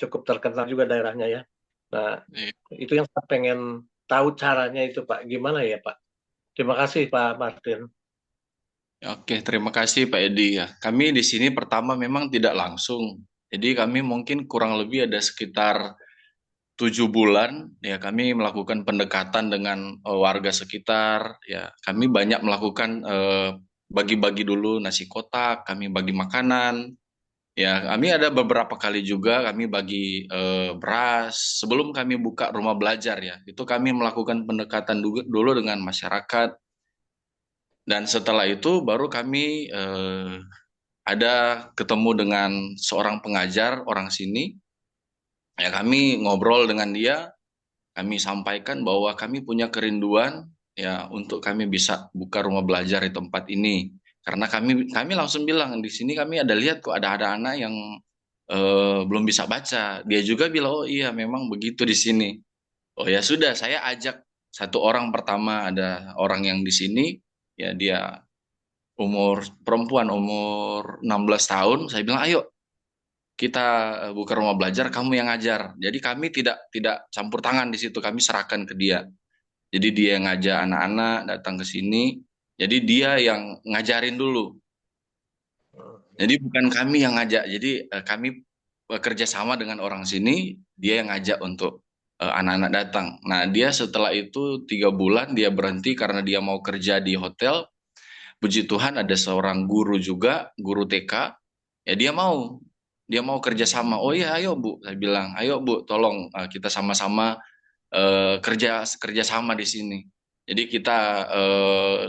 cukup terkenal juga daerahnya ya. Nah, itu yang saya pengen tahu caranya itu Pak, gimana ya Pak? Terima kasih Pak Martin. Oke, terima kasih Pak Edi ya. Kami di sini pertama memang tidak langsung. Jadi kami mungkin kurang lebih ada sekitar 7 bulan ya kami melakukan pendekatan dengan warga sekitar. Ya, kami banyak melakukan bagi-bagi dulu nasi kotak, kami bagi makanan. Ya, kami ada beberapa kali juga kami bagi beras sebelum kami buka rumah belajar ya. Itu kami melakukan pendekatan dulu dengan masyarakat. Dan setelah itu baru kami ada ketemu dengan seorang pengajar orang sini. Ya kami ngobrol dengan dia, kami sampaikan bahwa kami punya kerinduan ya untuk kami bisa buka rumah belajar di tempat ini. Karena kami langsung bilang di sini kami ada lihat kok ada anak yang belum bisa baca. Dia juga bilang oh iya memang begitu di sini. Oh ya sudah saya ajak satu orang pertama ada orang yang di sini ya dia perempuan umur 16 tahun, saya bilang ayo kita buka rumah belajar, kamu yang ngajar. Jadi kami tidak campur tangan di situ, kami serahkan ke dia. Jadi dia yang ngajak anak-anak datang ke sini, jadi dia yang ngajarin dulu. Jadi bukan kami yang ngajak, jadi kami bekerja sama dengan orang sini, dia yang ngajak untuk anak-anak datang. Nah dia setelah itu 3 bulan dia berhenti karena dia mau kerja di hotel. Puji Tuhan ada seorang guru juga, guru TK, ya dia mau. dia mau kerja sama. Oh iya, ayo Bu, saya bilang, ayo Bu, tolong kita sama-sama kerja sama di sini. Jadi kita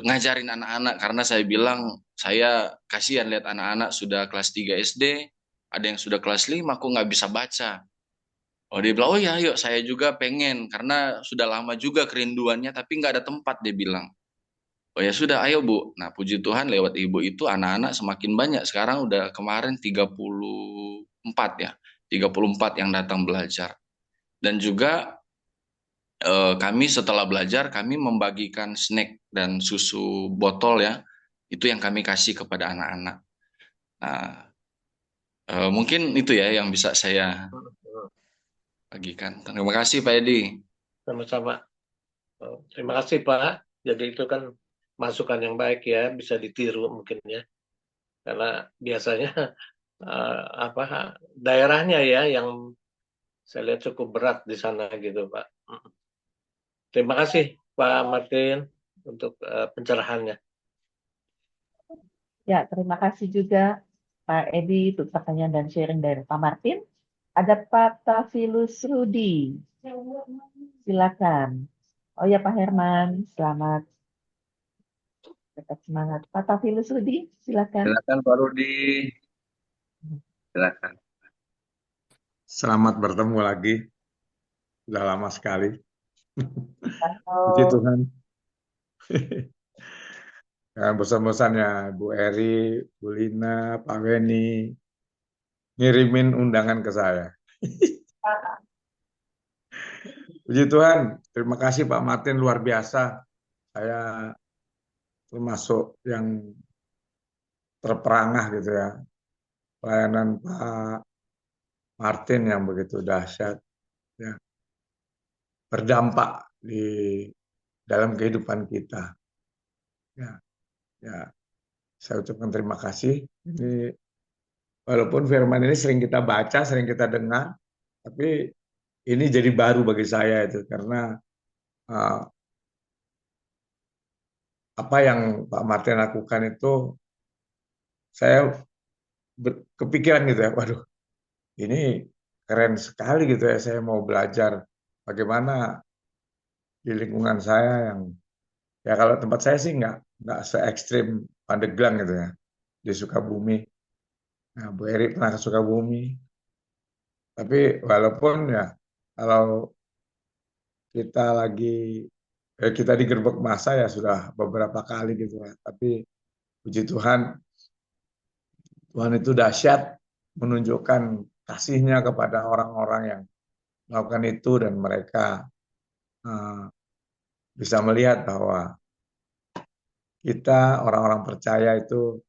ngajarin anak-anak karena saya bilang saya kasihan lihat anak-anak sudah kelas 3 SD, ada yang sudah kelas 5 kok nggak bisa baca. Oh dia bilang, oh ya ayo saya juga pengen karena sudah lama juga kerinduannya tapi nggak ada tempat dia bilang. Oh ya sudah ayo Bu. Nah puji Tuhan lewat ibu itu anak-anak semakin banyak. Sekarang udah kemarin 34 ya. 34 yang datang belajar. Dan juga kami setelah belajar kami membagikan snack dan susu botol ya. Itu yang kami kasih kepada anak-anak. Nah, mungkin itu ya yang bisa saya bagikan. Terima kasih Pak Edi. Sama-sama. Terima kasih Pak. Jadi itu kan masukan yang baik ya, bisa ditiru mungkin ya. Karena biasanya daerahnya ya yang saya lihat cukup berat di sana gitu Pak. Terima kasih Pak Martin untuk pencerahannya. Ya, terima kasih juga Pak Edi untuk pertanyaan dan sharing dari Pak Martin. Ada Pak Tafilus Rudi. Silakan. Oh ya Pak Herman, selamat. Tetap semangat. Pak Tafilus Rudi, silakan. Silakan Pak Rudi. Silakan. Selamat bertemu lagi. Sudah lama sekali. Puji Halo. Tuhan. Dengan bosan-bosannya Bu Eri, Bu Lina, Pak Weni ngirimin undangan ke saya. Puji Tuhan. Terima kasih Pak Martin, luar biasa. Saya termasuk yang terperangah gitu ya. Pelayanan Pak Martin yang begitu dahsyat. Ya. Berdampak di dalam kehidupan kita. Ya, ya. Saya ucapkan terima kasih. Ini walaupun firman ini sering kita baca, sering kita dengar, tapi ini jadi baru bagi saya itu karena uh, apa yang Pak Martin lakukan itu saya kepikiran gitu ya, waduh ini keren sekali gitu ya, saya mau belajar bagaimana di lingkungan saya yang ya kalau tempat saya sih nggak se ekstrim Pandeglang gitu ya di Sukabumi. Nah, Bu Eri pernah ke Sukabumi, tapi walaupun ya kalau kita digerebek massa ya sudah beberapa kali gitu ya. Tapi puji Tuhan, Tuhan itu dahsyat menunjukkan kasihnya kepada orang-orang yang melakukan itu dan mereka bisa melihat bahwa kita orang-orang percaya itu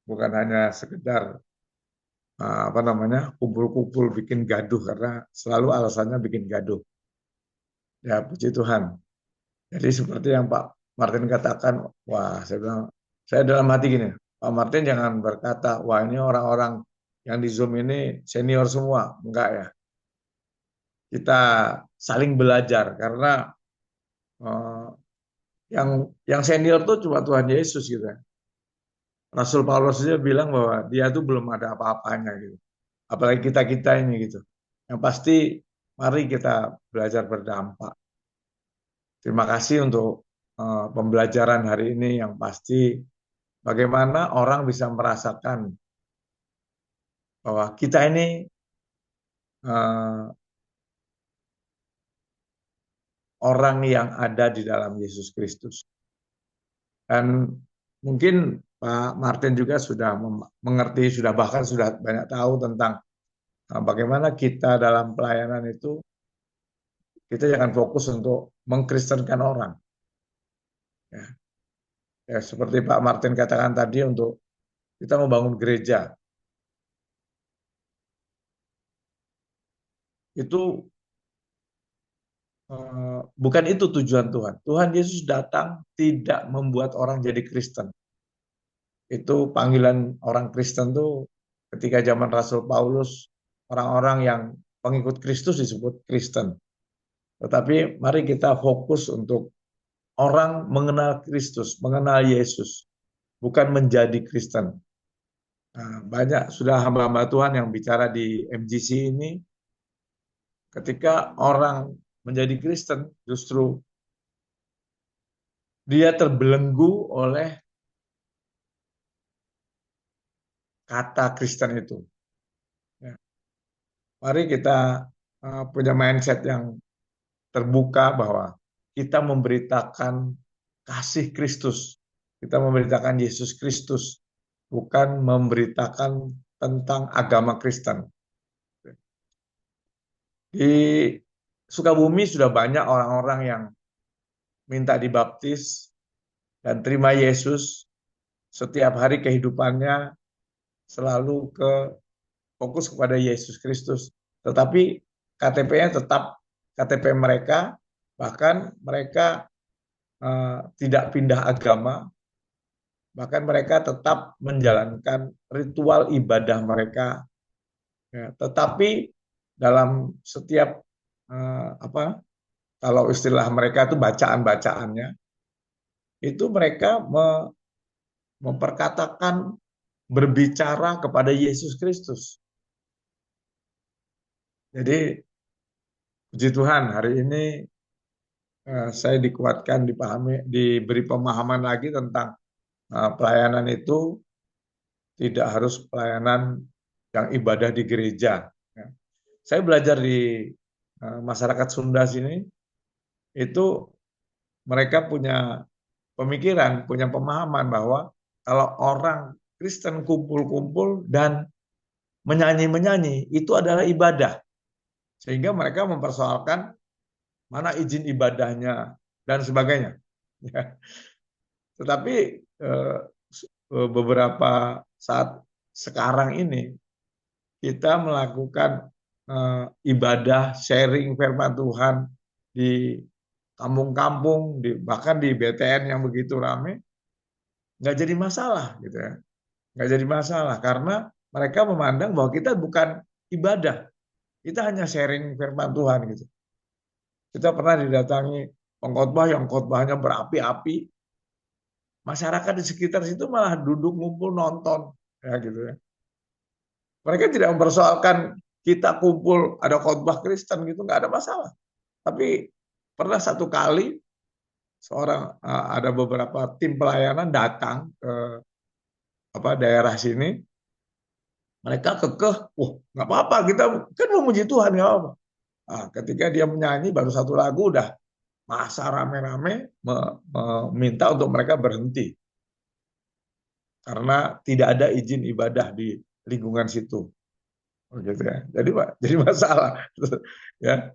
bukan hanya sekedar kumpul-kumpul bikin gaduh karena selalu alasannya bikin gaduh. Ya puji Tuhan. Jadi seperti yang Pak Martin katakan, wah saya bilang, saya dalam hati gini, Pak Martin jangan berkata, wah ini orang-orang yang di Zoom ini senior semua. Enggak ya. Kita saling belajar karena yang senior tuh cuma Tuhan Yesus gitu. Rasul Paulus saja bilang bahwa dia tuh belum ada apa-apanya gitu. Apalagi kita-kita ini gitu. Yang pasti mari kita belajar berdampak. Terima kasih untuk pembelajaran hari ini yang pasti bagaimana orang bisa merasakan bahwa kita ini orang yang ada di dalam Yesus Kristus. Dan mungkin Pak Martin juga sudah mengerti, bahkan sudah banyak tahu tentang bagaimana kita dalam pelayanan itu, kita jangan fokus untuk mengkristenkan orang. Ya, seperti Pak Martin katakan tadi, untuk kita membangun gereja. Itu bukan itu tujuan Tuhan. Tuhan Yesus datang tidak membuat orang jadi Kristen. Itu panggilan orang Kristen tuh ketika zaman Rasul Paulus, orang-orang yang pengikut Kristus disebut Kristen. Tetapi mari kita fokus untuk orang mengenal Kristus, mengenal Yesus, bukan menjadi Kristen. Nah, banyak sudah hamba-hamba Tuhan yang bicara di MGC ini, ketika orang menjadi Kristen, justru dia terbelenggu oleh kata Kristen itu. Ya. Mari kita punya mindset yang terbuka bahwa kita memberitakan kasih Kristus, kita memberitakan Yesus Kristus, bukan memberitakan tentang agama Kristen. Di Sukabumi sudah banyak orang-orang yang minta dibaptis dan terima Yesus. Setiap hari kehidupannya selalu fokus kepada Yesus Kristus. Tetapi KTP-nya tetap KTP mereka, bahkan mereka tidak pindah agama, bahkan mereka tetap menjalankan ritual ibadah mereka. Ya, tetapi dalam setiap kalau istilah mereka itu bacaan-bacaannya, itu mereka memperkatakan berbicara kepada Yesus Kristus. Jadi puji Tuhan, hari ini saya dikuatkan, diberi pemahaman lagi tentang pelayanan itu tidak harus pelayanan yang ibadah di gereja. Ya. Saya belajar di masyarakat Sunda sini, itu mereka punya pemikiran, punya pemahaman bahwa kalau orang Kristen kumpul-kumpul dan menyanyi-menyanyi, itu adalah ibadah. Sehingga mereka mempersoalkan mana izin ibadahnya dan sebagainya. Ya. Tetapi beberapa saat sekarang ini kita melakukan ibadah sharing firman Tuhan di kampung-kampung, bahkan di BTN yang begitu ramai, nggak jadi masalah gitu ya, nggak jadi masalah karena mereka memandang bahwa kita bukan ibadah, kita hanya sharing firman Tuhan gitu. Kita pernah didatangi pengkhotbah yang khotbahnya berapi-api, masyarakat di sekitar situ malah duduk ngumpul nonton ya gitu ya. Mereka tidak mempersoalkan kita kumpul ada khotbah Kristen gitu, nggak ada masalah. Tapi pernah satu kali ada beberapa tim pelayanan datang ke daerah sini, mereka kekeh, nggak apa-apa, kita kan memuji Tuhan, nggak apa-apa. Nah, ketika dia menyanyi baru satu lagu udah masa rame-rame meminta untuk mereka berhenti karena tidak ada izin ibadah di lingkungan situ. Gitu ya. Jadi masalah ya.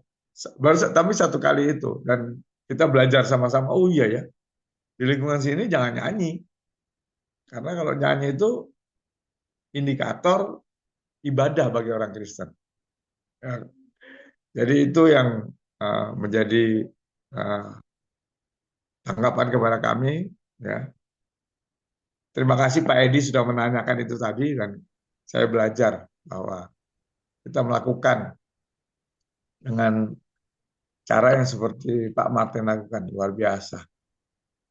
Tapi satu kali itu dan kita belajar sama-sama. Oh iya ya, di lingkungan sini jangan nyanyi karena kalau nyanyi itu indikator ibadah bagi orang Kristen. Ya. Jadi itu yang menjadi tanggapan kepada kami. Ya. Terima kasih Pak Edi sudah menanyakan itu tadi dan saya belajar bahwa kita melakukan dengan cara yang seperti Pak Martin lakukan, luar biasa.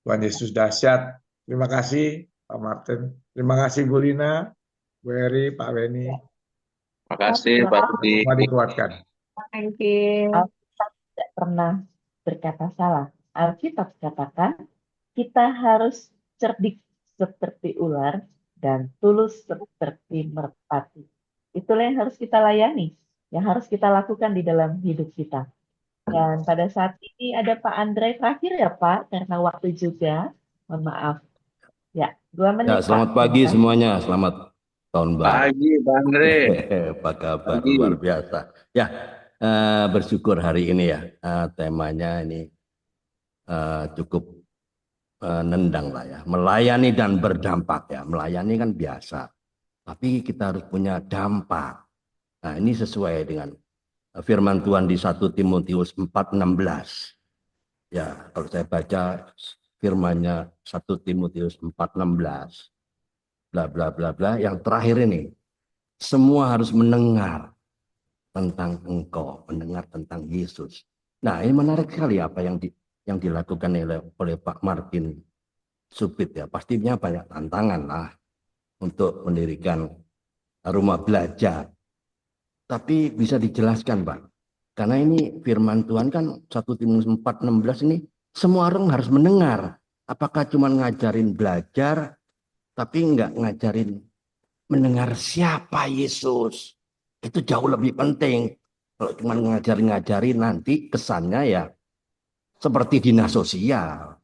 Tuhan Yesus dahsyat. Terima kasih Pak Martin. Terima kasih Bu Lina, Bu Eri, Pak Beni. Terima kasih Pak Budi. Semua dikuatkan. Thank you. Alkitab tidak pernah berkata salah. Alkitab katakan kita harus cerdik seperti ular dan tulus seperti merpati. Itulah yang harus kita layani, yang harus kita lakukan di dalam hidup kita. Dan pada saat ini ada Pak Andre terakhir ya Pak, karena waktu juga. Mohon maaf. Ya, 2 menit Ya, selamat Pak. pagi semuanya, selamat tahun baru. Pagi Pak Andre. Apa kabar? Pagi. Luar biasa. Ya, bersyukur hari ini ya, temanya ini cukup nendang lah ya. Melayani dan berdampak ya. Melayani kan biasa, tapi kita harus punya dampak. Nah, ini sesuai dengan firman Tuhan di 1 Timotius 4:16. Ya, kalau saya baca firmannya 1 Timotius 4:16. Bla bla bla bla. Yang terakhir ini, semua harus mendengar tentang Engkau, mendengar tentang Yesus. Nah, ini menarik sekali apa yang dilakukan oleh Pak Martin Supit ya. Pastinya banyak tantangan lah. untuk mendirikan rumah belajar. Tapi bisa dijelaskan, Pak. Karena ini firman Tuhan kan 1 Timotius 4:16 ini semua orang harus mendengar. Apakah cuma ngajarin belajar, tapi nggak ngajarin mendengar siapa Yesus. Itu jauh lebih penting. Kalau cuma ngajarin nanti kesannya ya seperti dinas sosial.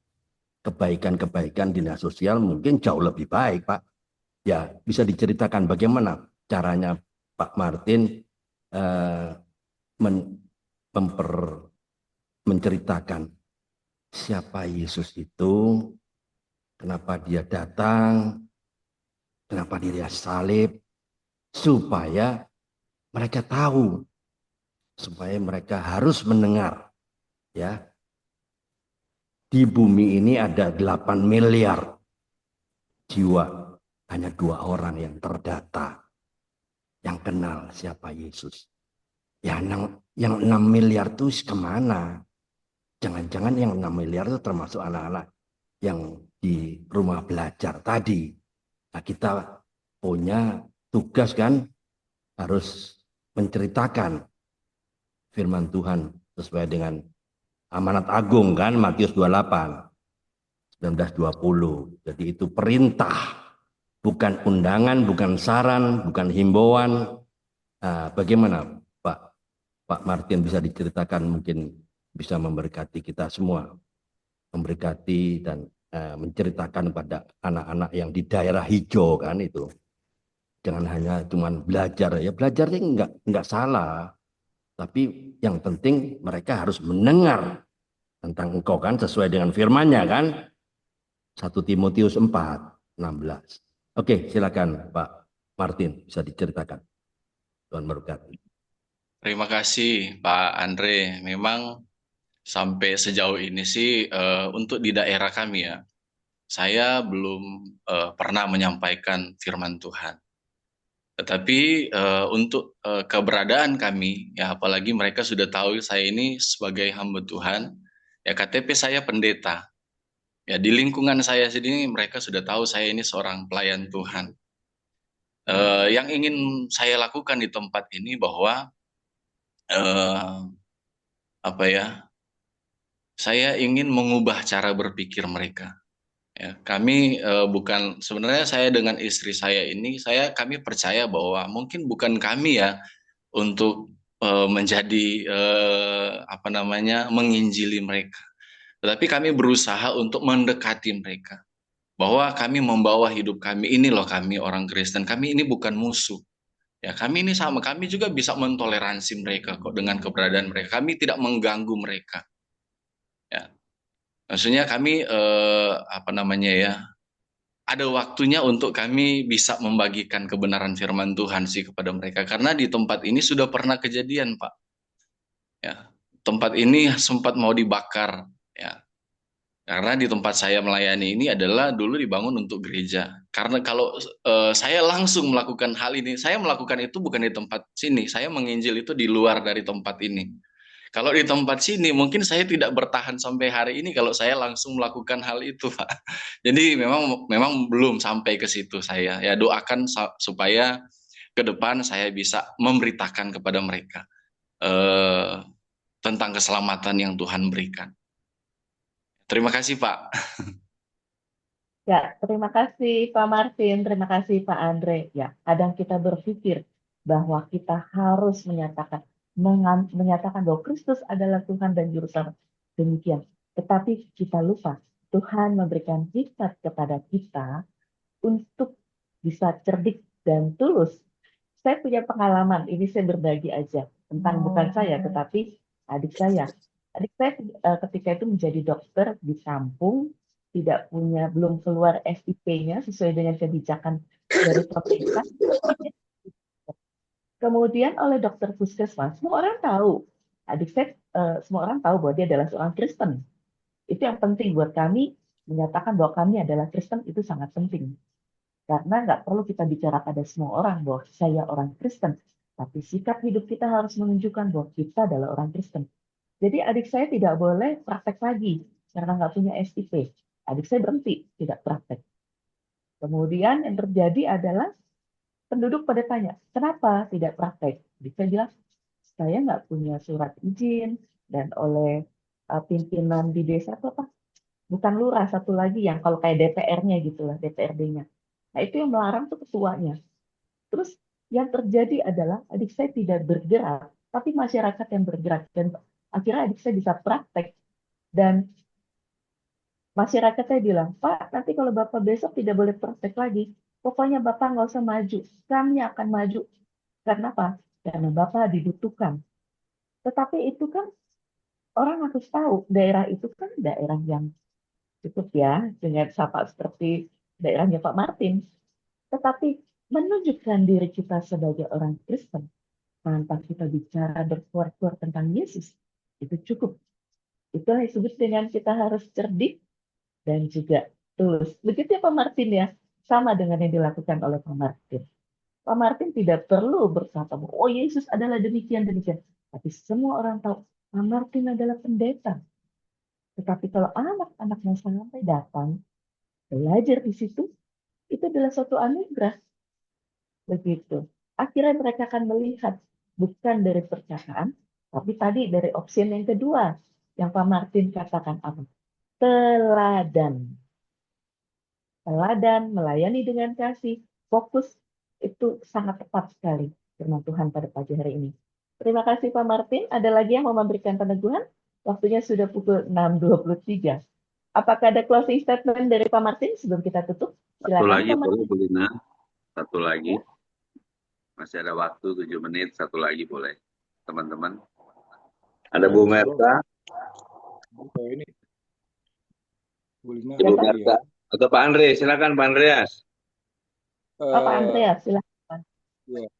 Kebaikan-kebaikan dinas sosial mungkin jauh lebih baik, Pak. Ya, bisa diceritakan bagaimana caranya Pak Martin menceritakan siapa Yesus itu, kenapa dia datang, kenapa dia salib, supaya mereka tahu, supaya mereka harus mendengar. Ya, di bumi ini ada 8 miliar jiwa, hanya 2 orang yang terdata, yang kenal siapa Yesus. Ya, yang 6 miliar itu kemana? Jangan-jangan yang 6 miliar itu termasuk anak-anak yang di rumah belajar tadi. Nah, kita punya tugas kan, harus menceritakan firman Tuhan sesuai dengan amanat agung kan, Matius 28, 19-20. Jadi itu perintah, bukan undangan, bukan saran, bukan himbauan. Nah, bagaimana Pak Martin bisa diceritakan, mungkin bisa memberkati kita semua, memberkati dan menceritakan pada anak-anak yang di daerah hijau kan itu. Jangan hanya cuma belajar, ya belajarnya enggak salah, tapi yang penting mereka harus mendengar tentang engkau kan, sesuai dengan firman-Nya kan. 1 Timotius 4:16. Oke, silakan Pak Martin, bisa diceritakan. Tuhan berkati. Terima kasih Pak Andre. Memang sampai sejauh ini sih untuk di daerah kami ya, saya belum pernah menyampaikan firman Tuhan. Tetapi untuk keberadaan kami, ya apalagi mereka sudah tahu saya ini sebagai hamba Tuhan, ya KTP saya pendeta. Ya di lingkungan saya sendiri mereka sudah tahu saya ini seorang pelayan Tuhan. Yang ingin saya lakukan di tempat ini bahwa apa ya? Saya ingin mengubah cara berpikir mereka. Ya, kami bukan, sebenarnya saya dengan istri saya ini, kami percaya bahwa mungkin bukan kami ya untuk menjadi apa namanya, menginjili mereka. Tetapi kami berusaha untuk mendekati mereka. Bahwa kami membawa hidup kami, ini loh kami orang Kristen, kami ini bukan musuh. Ya, kami ini sama, kami juga bisa mentoleransi mereka kok dengan keberadaan mereka. Kami tidak mengganggu mereka. Ya, maksudnya kami apa namanya ya, ada waktunya untuk kami bisa membagikan kebenaran firman Tuhan sih kepada mereka. Karena di tempat ini sudah pernah kejadian, Pak. Ya, tempat ini sempat mau dibakar. Ya, karena di tempat saya melayani ini adalah dulu dibangun untuk gereja. Karena kalau saya langsung melakukan hal ini, saya melakukan itu bukan di tempat sini. Saya menginjil itu di luar dari tempat ini. Kalau di tempat sini mungkin saya tidak bertahan sampai hari ini kalau saya langsung melakukan hal itu, Pak. Jadi memang belum sampai ke situ saya. Ya doakan supaya ke depan saya bisa memberitakan kepada mereka tentang keselamatan yang Tuhan berikan. Terima kasih, Pak. Ya, terima kasih Pak Martin, terima kasih Pak Andre. Ya, kadang kita berpikir bahwa kita harus menyatakan bahwa Kristus adalah Tuhan dan Juru Selamat. Demikian. Tetapi kita lupa, Tuhan memberikan hikmat kepada kita untuk bisa cerdik dan tulus. Saya punya pengalaman, ini saya berbagi aja tentang bukan saya, tetapi adik saya. Adik saya ketika itu menjadi dokter di kampung, belum keluar SIP-nya sesuai dengan kebijakan dari pemerintah. Kemudian oleh dokter puskesmas, semua orang tahu, adik saya, semua orang tahu bahwa dia adalah seorang Kristen. Itu yang penting buat kami, menyatakan bahwa kami adalah Kristen itu sangat penting. Karena nggak perlu kita bicara pada semua orang bahwa saya orang Kristen, tapi sikap hidup kita harus menunjukkan bahwa kita adalah orang Kristen. Jadi adik saya tidak boleh praktek lagi karena nggak punya SIP. Adik saya berhenti tidak praktek. Kemudian yang terjadi adalah penduduk pada tanya, kenapa tidak praktek? Saya bilang, saya nggak punya surat izin, dan oleh pimpinan di desa itu apa? Bukan lurah, satu lagi yang kalau kayak DPR-nya gitu lah, DPRD-nya. Nah itu yang melarang tuh ketuanya. Terus yang terjadi adalah adik saya tidak bergerak, tapi masyarakat yang bergerak. Dan akhirnya adik saya bisa praktek. Dan masyarakat saya bilang, Pak, nanti kalau Bapak besok tidak boleh praktek lagi, pokoknya Bapak nggak usah maju. Kami akan maju. Karena apa? Karena Bapak dibutuhkan. Tetapi itu kan orang harus tahu, daerah itu kan daerah yang cukup ya, dengan sapa seperti daerahnya Pak Martin. Tetapi menunjukkan diri kita sebagai orang Kristen, tanpa kita bicara berkuar-kuar tentang Yesus, itu cukup. Itulah disebut dengan kita harus cerdik dan juga tulus. Begitu ya Pak Martin ya, sama dengan yang dilakukan oleh Pak Martin. Pak Martin tidak perlu berkata, oh Yesus adalah demikian-demikian. Tapi semua orang tahu, Pak Martin adalah pendeta. Tetapi kalau anak-anaknya sampai datang, belajar di situ, itu adalah suatu anugerah. Begitu. Akhirnya mereka akan melihat, bukan dari perkataan, tapi tadi dari opsi yang kedua, yang Pak Martin katakan apa? Teladan. Teladan, melayani dengan kasih, fokus, itu sangat tepat sekali firman Tuhan pada pagi hari ini. Terima kasih Pak Martin. Ada lagi yang mau memberikan peneguhan? Waktunya sudah pukul 6.23. Apakah ada closing statement dari Pak Martin sebelum kita tutup? Satu Silakan lagi Pak boleh, Martin. Bu Lina. Satu lagi. Ya. Masih ada waktu 7 menit. Satu lagi boleh. Teman-teman. Ada Bu Merta. Ini Bu Lina. Bu Merta. Atau Pak Andre. Silakan Pak Andreas. Pak Andreas, silakan. Ya,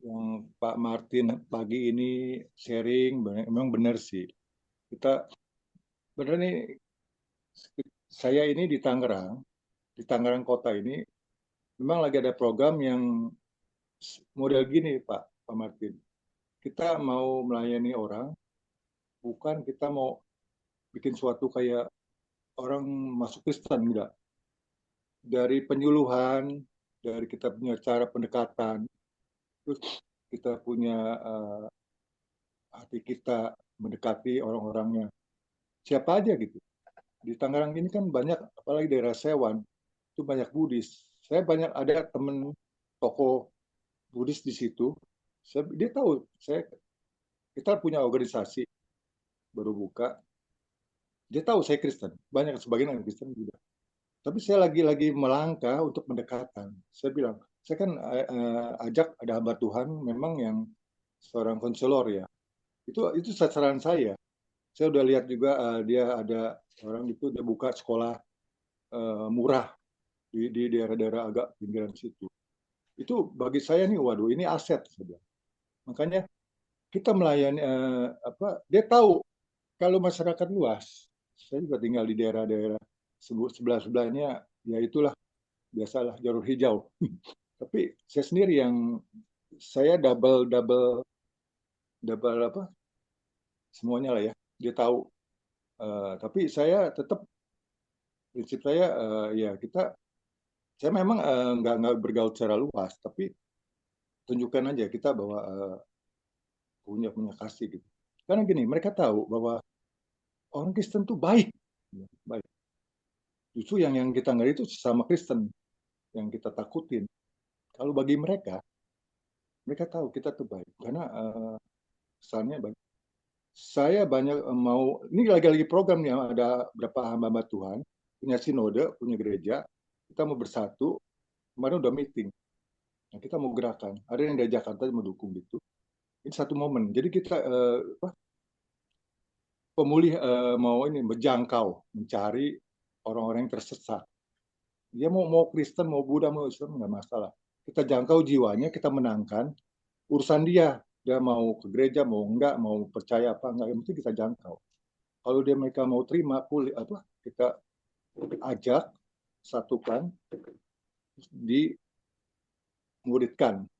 yang Pak Martin pagi ini sharing, memang benar sih. Kita benar nih, saya ini di Tangerang Kota ini, memang lagi ada program yang model gini Pak Martin. Kita mau melayani orang, bukan kita mau bikin suatu kayak orang masuk Kristen, enggak. Dari penyuluhan, dari kita punya cara pendekatan, terus kita punya hati kita mendekati orang-orangnya. Siapa aja gitu. Di Tangerang ini kan banyak, apalagi daerah Sewan, itu banyak Buddhis. Saya banyak ada temen tokoh Buddhis di situ. Dia tahu, kita punya organisasi baru buka. Dia tahu saya Kristen. Banyak sebagian yang Kristen juga. Tapi saya lagi melangkah untuk mendekatan. Saya bilang, saya kan ajak ada hamba Tuhan memang yang seorang konselor ya. Itu sasaran saya. Saya udah lihat juga dia ada orang itu dia buka sekolah murah di daerah-daerah agak pinggiran situ. Itu bagi saya nih, waduh ini aset. Makanya kita melayani dia tahu kalau masyarakat luas. Saya juga tinggal di daerah-daerah sebelah-sebelahnya, ya itulah biasalah jalur hijau. Tapi saya sendiri yang saya double apa semuanya lah ya. Dia tahu. Tapi saya tetap prinsip saya ya saya memang nggak bergaul secara luas, tapi tunjukkan aja kita bahwa punya kasih gitu. Karena gini, mereka tahu bahwa orang Kristen tuh baik. Baik. Justru yang kita ngeri itu sesama Kristen yang kita takutin. Kalau bagi mereka tahu kita tuh baik karena kesannya baik. Saya banyak mau, ini lagi-lagi program nih, ada berapa hamba Tuhan punya sinode, punya gereja, kita mau bersatu. Kemarin udah meeting. Nah, kita mau gerakan. Ada yang dari Jakarta yang mendukung gitu. Ini satu momen. Jadi kita pemulih mau ini menjangkau, mencari orang-orang yang tersesat. Dia mau Kristen, mau Buddha, mau Islam nggak masalah. Kita jangkau jiwanya, kita menangkan urusan dia. Dia mau ke gereja, mau enggak, mau percaya apa enggak, yang penting kita jangkau. Kalau mereka mau terima, kita ajak, satukan, dimuridkan.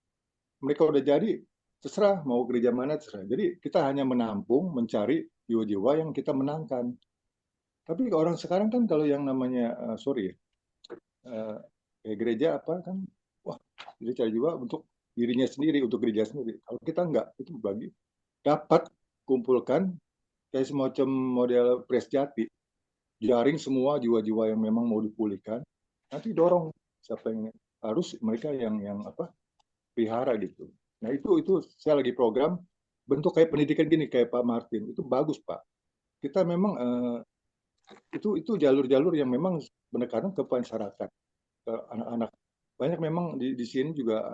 Mereka udah jadi, terserah mau gereja mana terserah. Jadi kita hanya menampung, mencari jiwa-jiwa yang kita menangkan. Tapi orang sekarang kan kalau yang namanya Kayak gereja apa kan, wah dia cari juga untuk dirinya sendiri, untuk gereja sendiri. Kalau kita enggak, itu bagi dapat kumpulkan kayak semacam model pres jati, jaring semua jiwa-jiwa yang memang mau dipulihkan, nanti dorong siapa yang harus mereka yang apa pelihara gitu. Nah itu saya lagi program bentuk kayak pendidikan gini kayak Pak Martin, itu bagus Pak. Kita memang itu jalur-jalur yang memang pendekatan ke masyarakat, ke anak-anak. Banyak memang di sini juga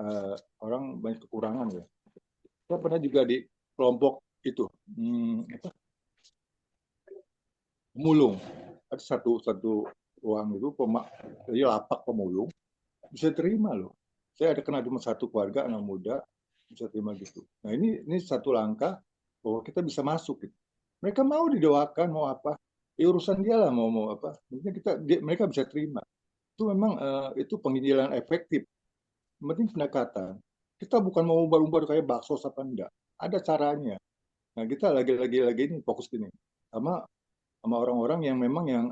orang banyak kekurangan ya. Saya pernah juga di kelompok itu apa, pemulung. Ada satu ruang itu jadi lapak pemulung bisa terima loh. Saya ada kenal cuma satu keluarga anak muda bisa terima gitu. Nah ini satu langkah bahwa kita bisa masuk gitu. Mereka mau didoakan mau apa, ya urusan dia lah mau apa. Mungkin mereka bisa terima. Itu memang itu penginjilan efektif. Yang penting pendekatan. Kita bukan mau umbar-umbar kayak bakso apa enggak. Ada caranya. Nah kita lagi ini fokus ini sama orang-orang yang memang yang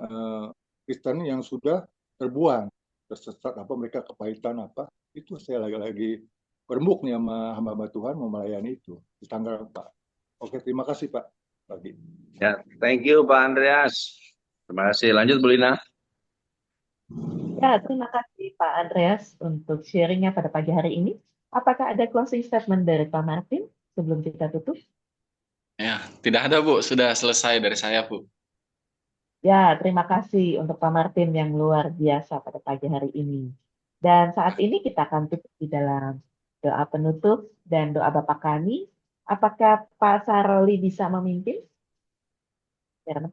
Kristen yang sudah terbuang, tersesat apa mereka kepahitan apa, itu saya lagi berembuk nih sama hamba Tuhan mau melayani itu di Tangerang Pak. Oke, terima kasih Pak. Pagi. Ya, thank you Pak Andreas. Terima kasih. Lanjut Bu Lina. Ya, terima kasih Pak Andreas untuk sharingnya pada pagi hari ini. Apakah ada closing statement dari Pak Martin sebelum kita tutup? Ya, tidak ada Bu, sudah selesai dari saya Bu. Ya, terima kasih untuk Pak Martin yang luar biasa pada pagi hari ini. Dan saat ini kita akan tutup di dalam doa penutup dan doa Bapak kami. Apakah Pak Saroli bisa memimpin?